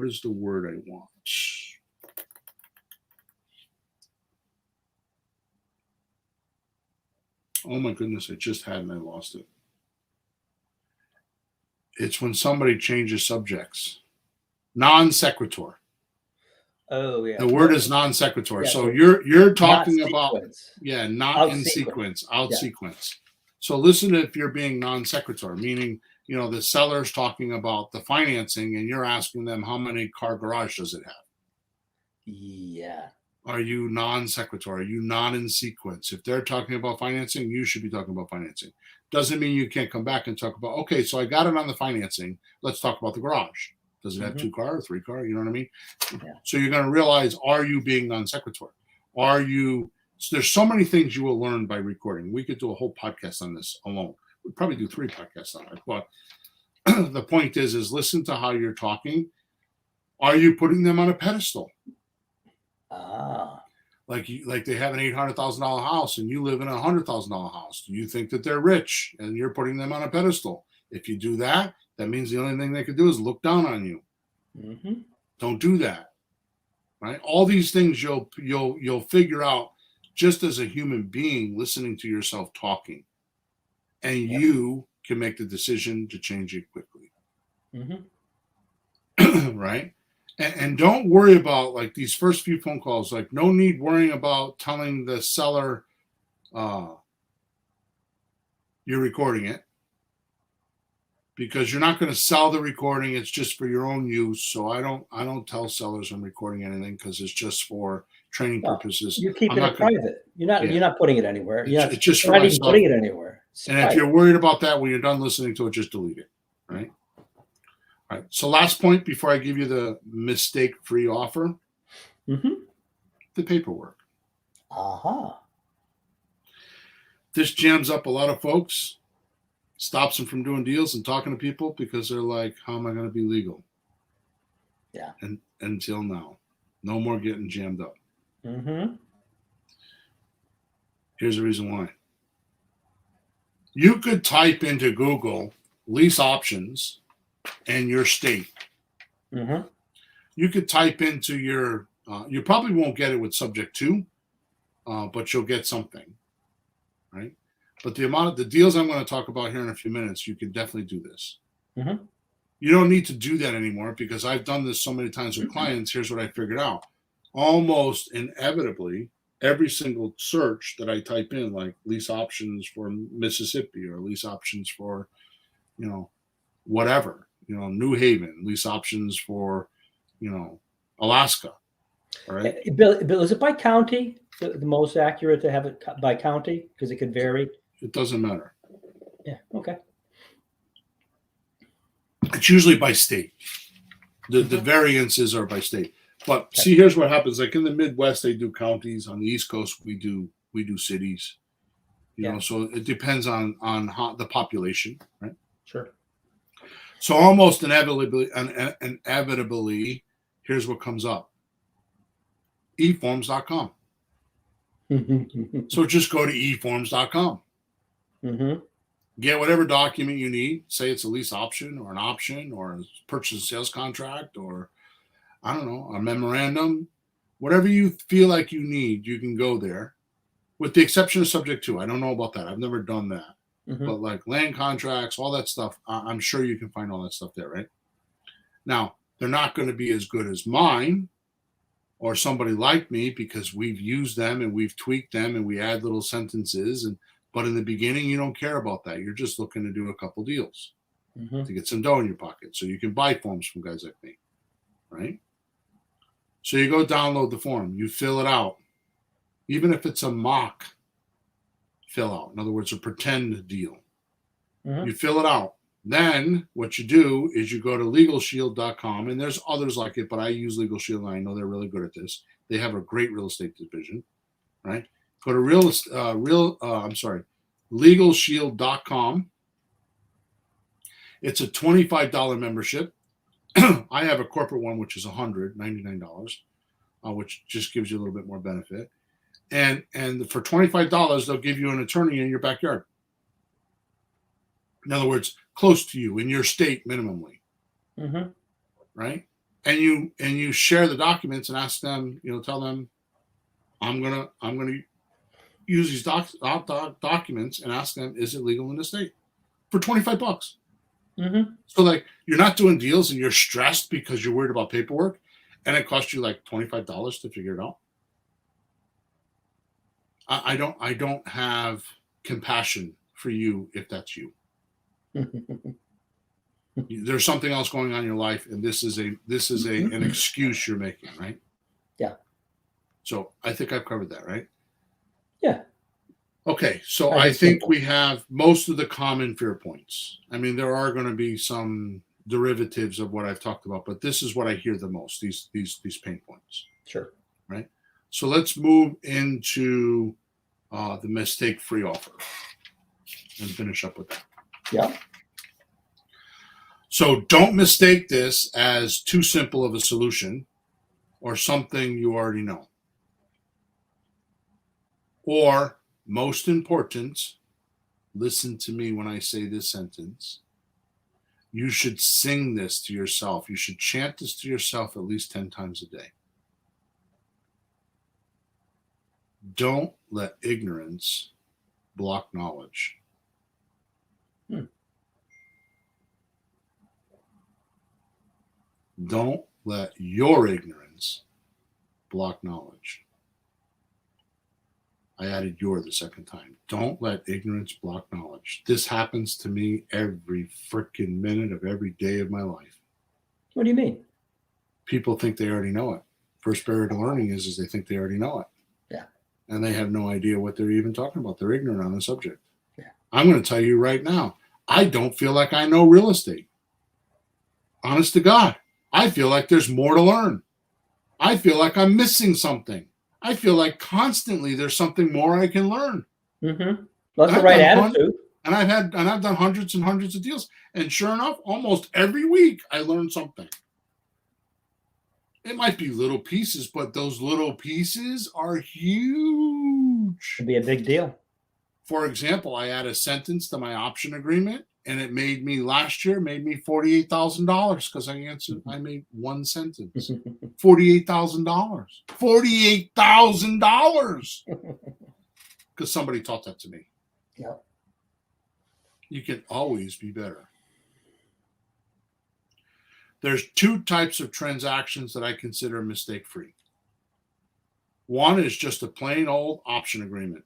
is the word I want? Oh my goodness, I just had and I lost it. It's when somebody changes subjects. Non sequitur. Oh yeah. The word is non sequitur. Yeah, so you're talking about not out in sequence. Sequence. So listen if you're being non sequitur, meaning the seller's talking about the financing and you're asking them how many car garage does it have? Yeah. Are you non sequitur? Are you not in sequence? If they're talking about financing, you should be talking about financing. Doesn't mean you can't come back and talk about, okay, so I got it on the financing. Let's talk about the garage. Does it have Mhm. 2-car or 3-car? You know what I mean? Yeah. So you're going to realize, are you being non sequitur? Are you? So there's so many things you will learn by recording. We could do a whole podcast on this alone. We'd probably do 3 podcasts on it. But the point is listen to how you're talking. Are you putting them on a pedestal? Ah. Like they have an $800,000 house and you live in a $100,000 house. Do you think that they're rich and you're putting them on a pedestal? If you do that, that means the only thing they could do is look down on you. Mm-hmm. Don't do that. Right? All these things you'll figure out just as a human being listening to yourself talking. And Yep. you can make the decision to change it quickly. Mm-hmm. Right? And don't worry about like these first few phone calls. Like no need worrying about telling the seller you're recording it, because you're not going to sell the recording. It's just for your own use. So I don't tell sellers I'm recording anything because it's just for training purposes. You're keeping I'm not it private. You're not putting it anywhere. It's just for you're not myself. even putting it anywhere. It's And private. if you're worried about that, when you're done listening to it, just delete it. Right? All right. So last point before I give you the mistake-free offer, the paperwork. Aha. This jams up a lot of folks, stops them from doing deals and talking to people because they're like, how am I going to be legal? Yeah. And until now, no more getting jammed up. Mm-hmm. Here's the reason why. You could type into Google lease options and your state. Mm-hmm. You could type into your, you probably won't get it with subject to, but you'll get something, right? But the amount of the deals I'm going to talk about here in a few minutes, you can definitely do this. Mm-hmm. You don't need to do that anymore because I've done this so many times with clients. Here's what I figured out. Almost inevitably, every single search that I type in, like lease options for Mississippi or lease options for, whatever, New Haven, lease options for, Alaska. All right. Bill, is it by county the most accurate to have it by county? Because it could vary. It doesn't matter. Yeah. Okay. It's usually by state. The variances are by state. But see, here's what happens. Like in the Midwest, they do counties. On the East Coast, we do cities. So it depends on how the population, right? Sure. So almost inevitably, here's what comes up. eforms.com. So just go to eforms.com. Mm-hmm. Get whatever document you need. Say it's a lease option or an option or a purchase and sales contract or, I don't know, a memorandum. Whatever you feel like you need, you can go there. With the exception of subject to. I don't know about that. I've never done that. Mm-hmm. But like land contracts, all that stuff, I'm sure you can find all that stuff there, right? Now, they're not going to be as good as mine or somebody like me because we've used them and we've tweaked them and we add little sentences. But in the beginning, you don't care about that. You're just looking to do a couple deals to get some dough in your pocket so you can buy forms from guys like me, right? So you go download the form. You fill it out. Even if it's a mock fill out, in other words, a pretend deal. Mm-hmm. You fill it out. Then what you do is you go to LegalShield.com, and there's others like it, but I use LegalShield, and I know they're really good at this. They have a great real estate division, right? Go to LegalShield.com. It's a $25 membership. I have a corporate one, which is $199, which just gives you a little bit more benefit. And for $25, they'll give you an attorney in your backyard. In other words, close to you in your state minimally, right? And you share the documents and ask them, tell them, I'm gonna use these documents and ask them, is it legal in the state for $25? So like you're not doing deals and you're stressed because you're worried about paperwork, and it costs you like $25 to figure it out. I don't have compassion for you if that's you. There's something else going on in your life, and this is an excuse you're making, right? Yeah. So I think I've covered that, right? Yeah. Okay, so I think we have most of the common fear points. I mean, there are going to be some derivatives of what I've talked about, but this is what I hear the most, these pain points. Sure. Right? So let's move into the mistake-free offer and finish up with that. Yeah. So don't mistake this as too simple of a solution or something you already know. Or, most important, listen to me when I say this sentence. You should sing this to yourself. You should chant this to yourself at least 10 times a day. Don't let ignorance block knowledge. Don't let your ignorance block knowledge. I added your the second time. Don't let ignorance block knowledge. This happens to me every freaking minute of every day of my life. What do you mean? People think they already know it. First barrier to learning is they think they already know it. Yeah. And they have no idea what they're even talking about. They're ignorant on the subject. Yeah. I'm going to tell you right now, I don't feel like I know real estate. Honest to God. I feel like there's more to learn. I feel like I'm missing something. I feel like constantly there's something more I can learn. Mm-hmm. That's the right attitude. And I've done hundreds and hundreds of deals. And sure enough, almost every week I learn something. It might be little pieces, but those little pieces are huge. It'd be a big deal. For example, I add a sentence to my option agreement, and it made me last year $48,000 because I made one sentence. $48,000. $48,000 because somebody taught that to me. Yeah. You can always be better. There's two types of transactions that I consider mistake-free. One is just a plain old option agreement,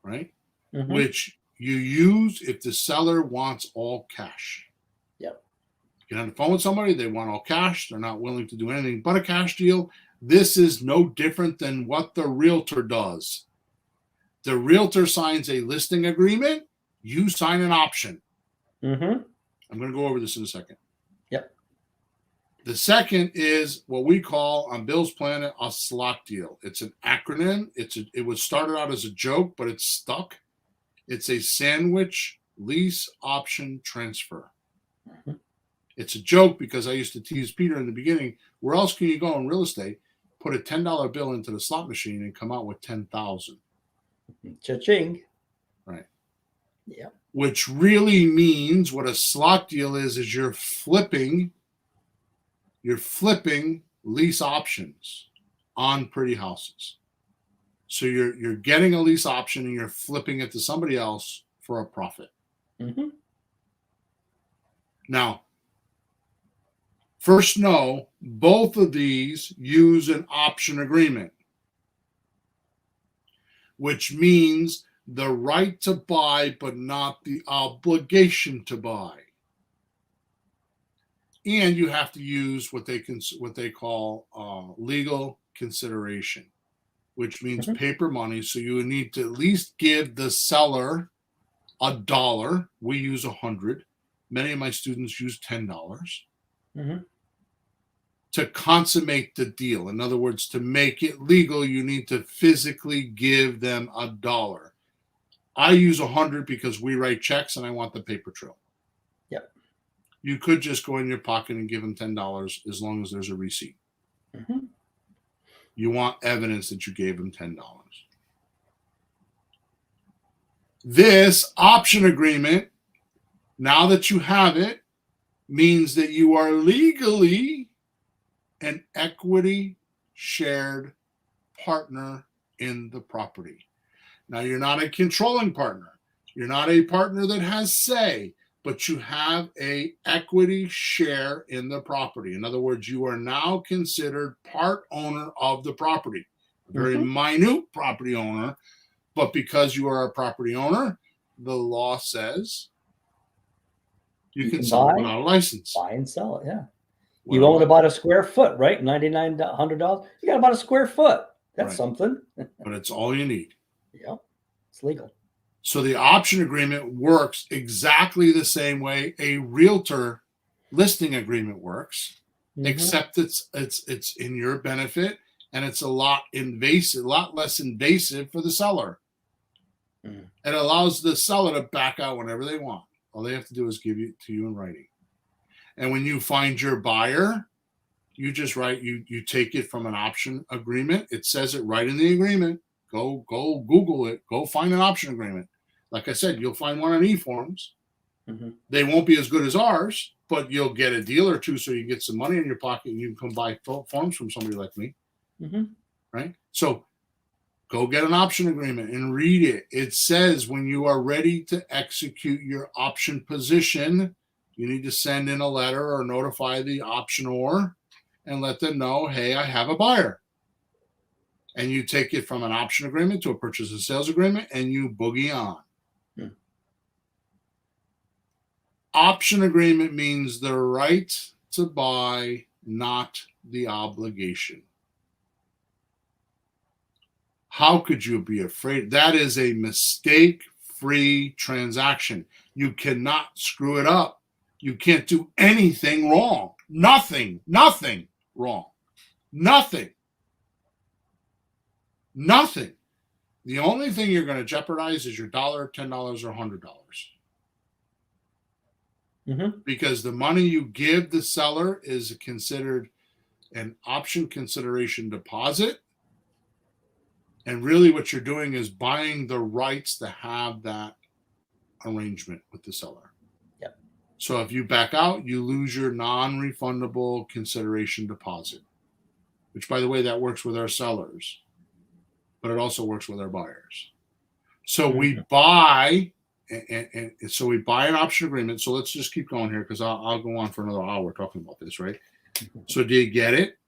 right? Mm-hmm. Which you use if the seller wants all cash. Yep. You get on the phone with somebody, they want all cash. They're not willing to do anything but a cash deal. This is no different than what the realtor does. The realtor signs a listing agreement. You sign an option. Mm-hmm. I'm going to go over this in a second. Yep. The second is what we call on Bill's Planet a slot deal. It's an acronym. It was started out as a joke, but it's stuck. It's a sandwich lease option transfer. Mm-hmm. It's a joke because I used to tease Peter in the beginning. Where else can you go in real estate? Put a $10 bill into the slot machine and come out with 10,000. Cha-ching. Right. Yeah. Which really means what a slot deal is you're flipping lease options on pretty houses. So you're getting a lease option and you're flipping it to somebody else for a profit. Mm-hmm. Now, first know, both of these use an option agreement, which means the right to buy, but not the obligation to buy. And you have to use what they call legal consideration, which means paper money. So you need to at least give the seller $1. We use 100. Many of my students use $10 to consummate the deal. In other words, to make it legal, you need to physically give them $1. I use 100 because we write checks and I want the paper trail. Yep. You could just go in your pocket and give them $10 as long as there's a receipt. Mm-hmm. You want evidence that you gave them $10. This option agreement, now that you have it, means that you are legally an equity shared partner in the property. Now, you're not a controlling partner. You're not a partner that has say, but you have a equity share in the property. In other words, you are now considered part owner of the property. A very minute property owner, but because you are a property owner, the law says you can sell it without a license. Buy and sell it, yeah. You own about a square foot, right? $9,900. You got about a square foot. That's something. But it's all you need. Yep. It's legal. So the option agreement works exactly the same way a realtor listing agreement works, except it's in your benefit, and it's a lot less invasive for the seller. Mm. It allows the seller to back out whenever they want. All they have to do is give it to you in writing. And when you find your buyer, you just write, you take it from an option agreement. It says it right in the agreement. Go Google it. Go find an option agreement. Like I said, you'll find one on eForms. They won't be as good as ours, but you'll get a deal or two so you get some money in your pocket and you can come buy forms from somebody like me. Right? So go get an option agreement and read it. It says when you are ready to execute your option position, you need to send in a letter or notify the optionor and let them know, hey, I have a buyer. And you take it from an option agreement to a purchase and sales agreement and you boogie on. Option agreement means the right to buy, not the obligation. How could you be afraid? That is a mistake-free transaction. You cannot screw it up. You can't do anything wrong. Nothing wrong. Nothing. The only thing you're going to jeopardize is your $1, $10, or $100. Because the money you give the seller is considered an option consideration deposit. And really what you're doing is buying the rights to have that arrangement with the seller. Yep. So if you back out, you lose your non-refundable consideration deposit, which, by the way, that works with our sellers, but it also works with our buyers. So we buy, and so we buy an option agreement. So let's just keep going here because I'll go on for another hour talking about this, right? So do you get it?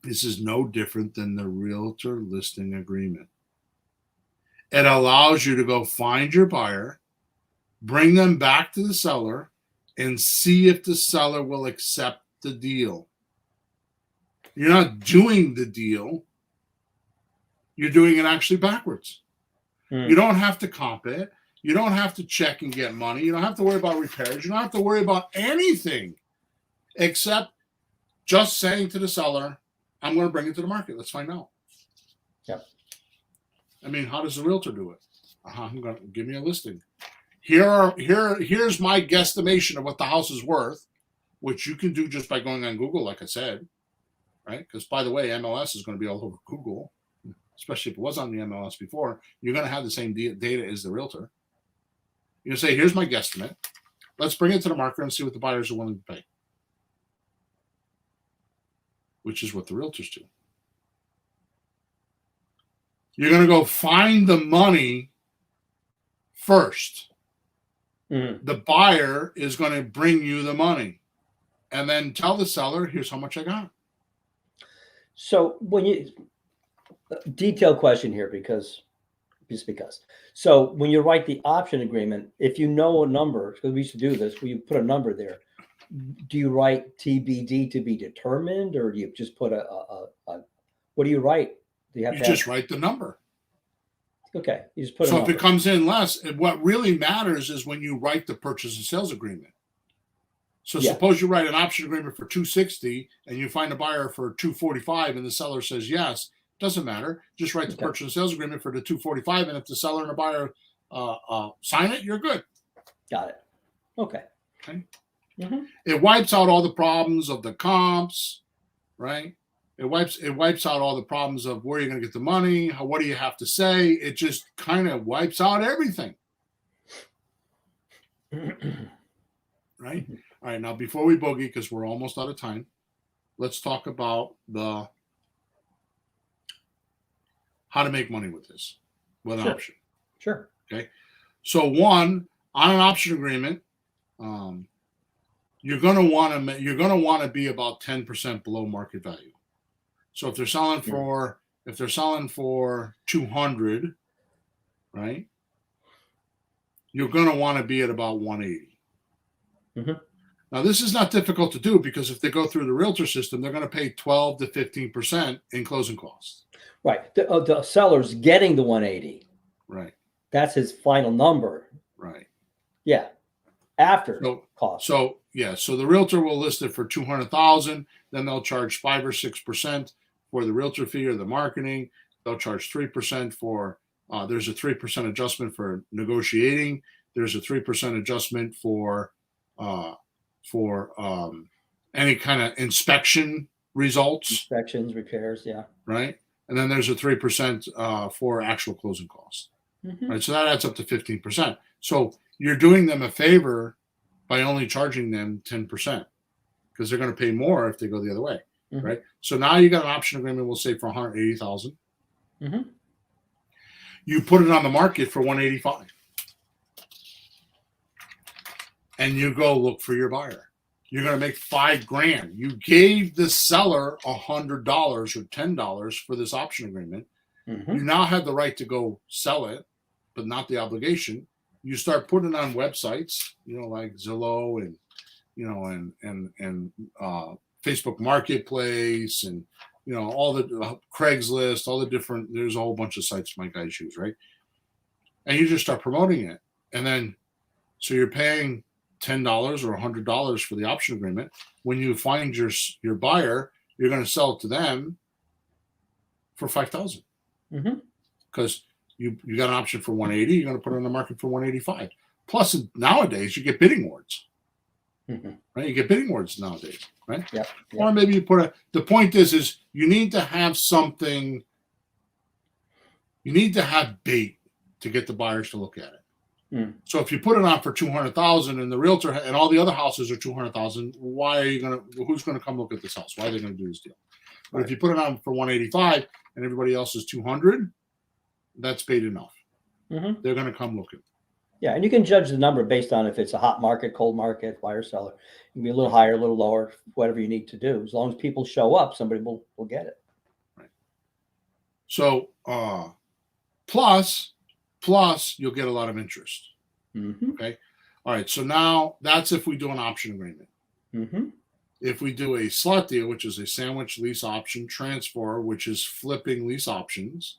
This is no different than the realtor listing agreement. It allows you to go find your buyer, bring them back to the seller, and see if the seller will accept the deal. You're not doing the deal. You're doing it actually backwards. You don't have to comp it. You don't have to check and get money. You don't have to worry about repairs. You don't have to worry about anything except just saying to the seller, I'm going to bring it to the market. Let's find out. Yep. I mean, how does the realtor do it? I'm going to give me a listing. Here's my guesstimation of what the house is worth, which you can do just by going on Google, like I said, right? Because, by the way, MLS is going to be all over Google, especially if it was on the MLS before. You're going to have the same data as the realtor. You say, here's my guesstimate. Let's bring it to the market and see what the buyers are willing to pay, which is what the realtors do. You're going to go find the money first. The buyer is going to bring you the money and then tell the seller, here's how much I got. So when you, detailed question here, because. So when you write the option agreement, if you know a number, because we used to do this, where you put a number there, do you write TBD to be determined, or do you just put what do you write? Do you have to just write the number? Okay, you just put. So if it comes in less, what really matters is when you write the purchase and sales agreement. So suppose you write an option agreement for $260 and you find a buyer for $245 and the seller says yes. Doesn't matter. Just write the purchase and sales agreement for the $245, and if the seller and the buyer sign it, you're good. Got it. Okay. It wipes out all the problems of the comps, right? It wipes out all the problems of where you're going to get the money. What do you have to say? It just kind of wipes out everything. Right? All right. Now, before we boogie, because we're almost out of time, let's talk about how to make money with this, with an option. Sure. Okay. So one, on an option agreement, you're going to want to be about 10% below market value. So if they're selling for 200, right? You're going to want to be at about 180. Now this is not difficult to do because if they go through the realtor system, they're going to pay 12 to 15% in closing costs. Right. The seller's getting the 180. Right. That's his final number. Right. Yeah. After So, cost. so yeah, so the realtor will list it for 200,000. Then they'll charge 5 or 6% for the realtor fee or the marketing. They'll charge 3% for. There's a 3% adjustment for negotiating. There's a 3% adjustment for any kind of inspection results. Inspections, repairs, yeah. Right, and then there's a 3% for actual closing costs. Right, so that adds up to 15%. So you're doing them a favor by only charging them 10% because they're going to pay more if they go the other way, right? So now you got an option agreement, we'll say for 180,000. You put it on the market for 185, and you go look for your buyer. You're going to make $5,000. You gave the seller $100 or $10 for this option agreement. You now have the right to go sell it, but not the obligation. You start putting it on websites, like Zillow and Facebook Marketplace and all the Craigslist, all the different. There's a whole bunch of sites my guys use, right? And you just start promoting it, and then so you're paying $10 or $100 for the option agreement. When you find your buyer, you're going to sell it to them for $5,000 because you got an option for 180. You're going to put it on the market for 185. Plus, nowadays you get bidding wars, right? You get bidding wars nowadays, right? Yeah. Or maybe you put the point is you need to have something. You need to have bait to get the buyers to look at it. So if you put it on for 200,000 and the realtor and all the other houses are 200,000, who's going to come look at this house? Why are they going to do this deal? But if you put it on for 185 and everybody else is 200, that's bait enough. They're going to come looking. Yeah, and you can judge the number based on if it's a hot market, cold market, buyer, seller. It can be a little higher, a little lower, whatever you need to do. As long as people show up, somebody will get it. Right. So plus you'll get a lot of interest. Okay. All right. So now that's if we do an option agreement. If we do a slot deal, which is a sandwich lease option transfer, which is flipping lease options,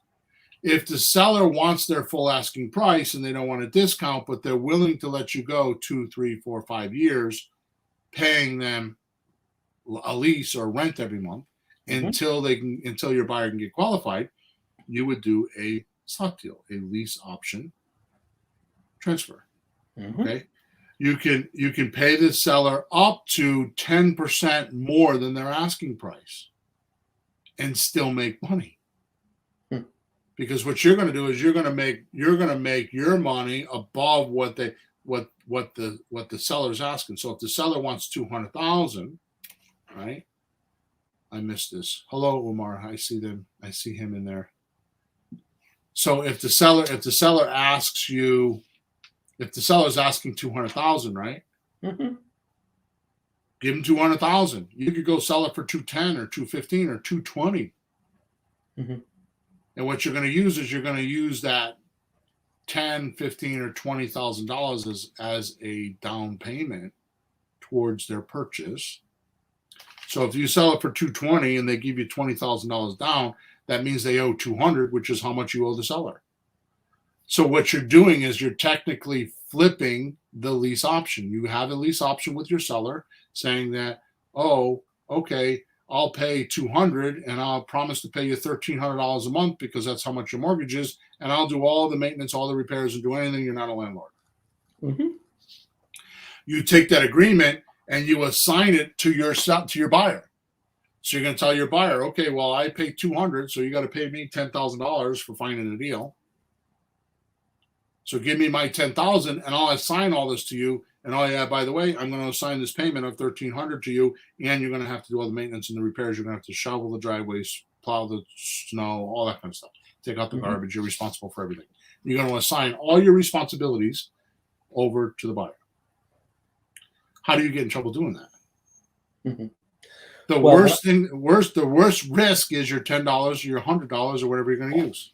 if the seller wants their full asking price and they don't want a discount, but they're willing to let you go 2, 3, 4, 5 years, paying them a lease or rent every month until your buyer can get qualified, you would do a slot deal, a lease option transfer. Okay. You can pay the seller up to 10% more than their asking price and still make money. Because what you're going to do is you're going to make your money above what the seller's asking. So if the seller wants 200,000, right? I missed this. Hello, Umar. I see him in there. So if the seller's asking 200,000, right? Give him 200,000. You could go sell it for 210 or 215 or 220. And what you're going to use is you're going to use that $10, $15, or $20,000 as a down payment towards their purchase. So if you sell it for 220 and they give you $20,000 down, that means they owe 200, which is how much you owe the seller. So what you're doing is you're technically flipping the lease option. You have a lease option with your seller saying that, oh, okay, I'll pay 200 and I'll promise to pay you $1,300 a month because that's how much your mortgage is, and I'll do all the maintenance, all the repairs, and do anything. You're not a landlord. You take that agreement and you assign it to your buyer. So you're going to tell your buyer, okay, well, I pay 200, so you got to pay me $10,000 for finding a deal. So give me my 10,000 and I'll assign all this to you. And oh yeah, by the way, I'm going to assign this payment of 1,300 to you, and you're going to have to do all the maintenance and the repairs. You're going to have to shovel the driveways, plow the snow, all that kind of stuff. Take out the garbage. You're responsible for everything. You're going to assign all your responsibilities over to the buyer. How do you get in trouble doing that? The worst risk is your $10 or your $100 or whatever you're going to use.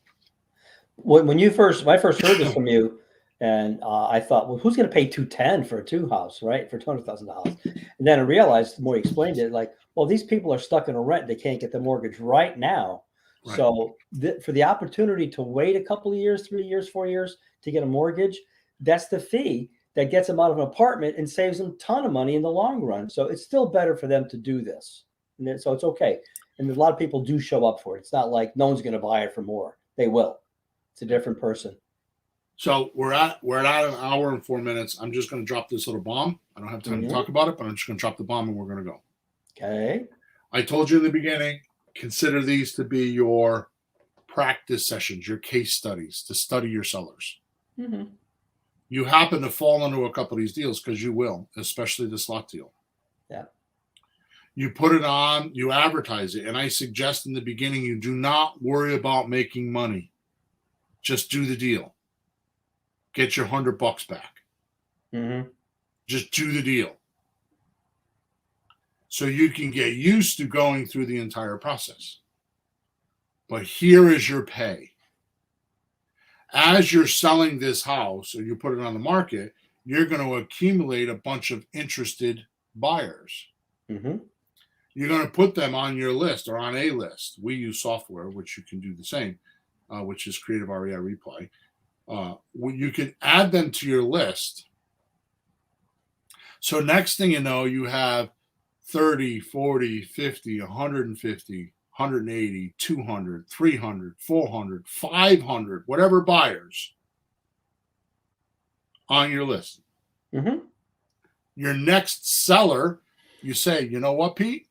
When I first heard this from you, and I thought, well, who's going to pay $210 for a two house, right? For $200,000. And then I realized the more you explained it, like, well, these people are stuck in a rent. They can't get the mortgage right now. Right. So for the opportunity to wait a couple of years, 3 years, 4 years to get a mortgage, that's the fee that gets them out of an apartment and saves them a ton of money in the long run. So it's still better for them to do this. And so it's okay. And a lot of people do show up for it. It's not like no one's going to buy it for more. They will. It's a different person. So we're at an hour and 4 minutes. I'm just going to drop this little bomb. I don't have time to talk about it, but I'm just going to drop the bomb and we're going to go. Okay. I told you in the beginning, consider these to be your practice sessions, your case studies to study your sellers. Mm-hmm. You happen to fall into a couple of these deals because you will, especially this lot deal. Yeah. You put it on, you advertise it. And I suggest in the beginning, you do not worry about making money. Just do the deal. Get your $100 back. Mm-hmm. Just do the deal. So you can get used to going through the entire process. But here is your pay. As you're selling this house or you put it on the market, you're going to accumulate a bunch of interested buyers. Mm-hmm. You're going to put them on your list or on a list. We use software, which you can do the same, which is Creative REI Replay. You can add them to your list. So next thing you know, you have 30, 40, 50, 150, 180, 200, 300, 400, 500, whatever buyers on your list. Mm-hmm. Your next seller, you say, you know what, Pete?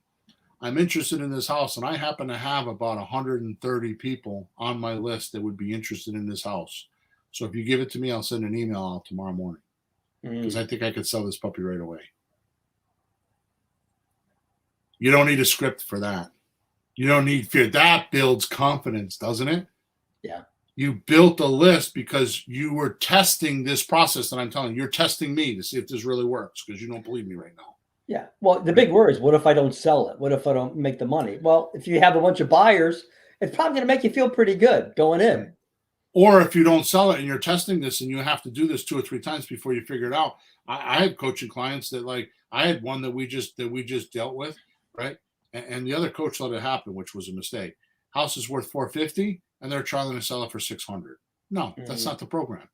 I'm interested in this house, and I happen to have about 130 people on my list that would be interested in this house. So if you give it to me, I'll send an email out tomorrow morning because I think I could sell this puppy right away. You don't need a script for that. You don't need fear. That builds confidence, doesn't it? Yeah. You built a list because you were testing this process that I'm telling you. You're testing me to see if this really works because you don't believe me right now. Yeah. Well, the big worry is, what if I don't sell it? What if I don't make the money? Well, if you have a bunch of buyers, it's probably going to make you feel pretty good going in. Or if you don't sell it and you're testing this and you have to do this 2 or 3 times before you figure it out. I had coaching clients that, like, I had one that we just dealt with, right? And the other coach let it happen, which was a mistake. House is worth $450 and they're trying to sell it for $600. No, that's not the program.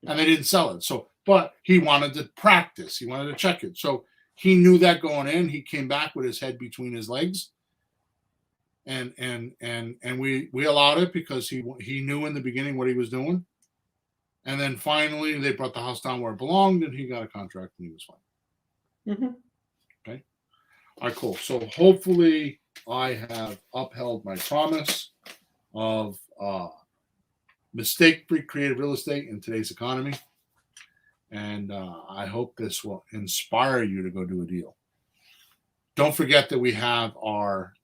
And they didn't sell it. So, but he wanted to practice. He wanted to check it. So he knew that going in. He came back with his head between his legs. And we allowed it because he knew in the beginning what he was doing. And then finally they brought the house down where it belonged and he got a contract and he was fine. Mm-hmm. Okay. All right, cool. So hopefully I have upheld my promise of mistake-free creative real estate in today's economy. And I hope this will inspire you to go do a deal. Don't forget that we have our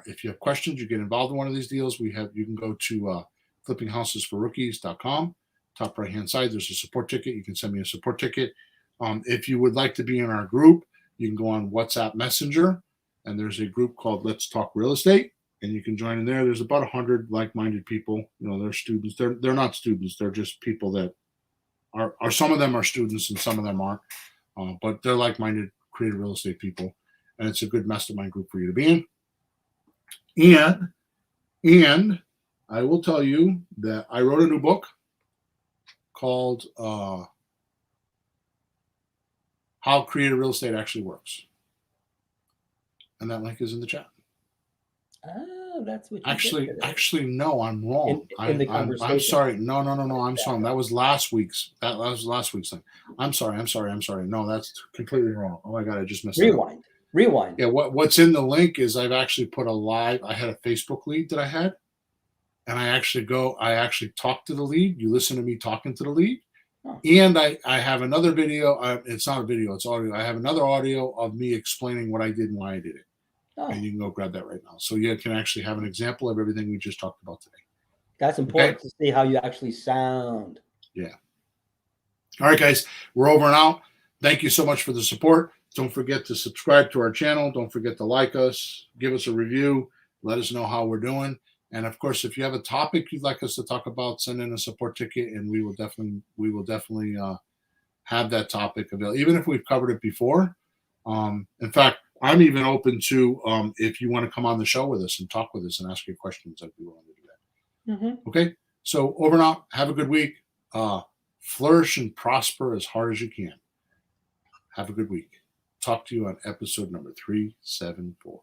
if you have questions, you get involved in one of these deals. You can go to flippinghousesforrookies.com. Top right hand side, there's a support ticket. You can send me a support ticket. If you would like to be in our group, you can go on WhatsApp Messenger, and there's a group called Let's Talk Real Estate, and you can join in there. There's about 100 like-minded people. You know, they're students. They're not students. They're just people that are some of them are students and some of them aren't, but they're like-minded creative real estate people, and it's a good mastermind group for you to be in. And I will tell you that I wrote a new book called How Creative Real Estate Actually Works. And that link is in the chat. Oh, that's what you actually, no, I'm wrong. In the I'm sorry. No. I'm sorry. That was last week's thing. I'm sorry. No, that's completely wrong. Oh my God, I just missed it. Rewind. Yeah, what's in the link is I've actually put I had a Facebook lead that I had, and I actually talk to the lead. You listen to me talking to the lead. Oh. And I have another video. It's not a video, it's audio. I have another audio of me explaining what I did and why I did it. Oh. And you can go grab that right now. So you can actually have an example of everything we just talked about today. That's important to see how you actually sound. Yeah. All right, guys, we're over and out. Thank you so much for the support. Don't forget to subscribe to our channel. Don't forget to like us, give us a review, let us know how we're doing. And of course, if you have a topic you'd like us to talk about, send in a support ticket, and we will definitely have that topic available, even if we've covered it before. In fact, I'm even open to if you want to come on the show with us and talk with us and ask your questions, I'd be willing to do that. Mm-hmm. Okay. So over and out. Have a good week. Flourish and prosper as hard as you can. Have a good week. Talk to you on episode number 374.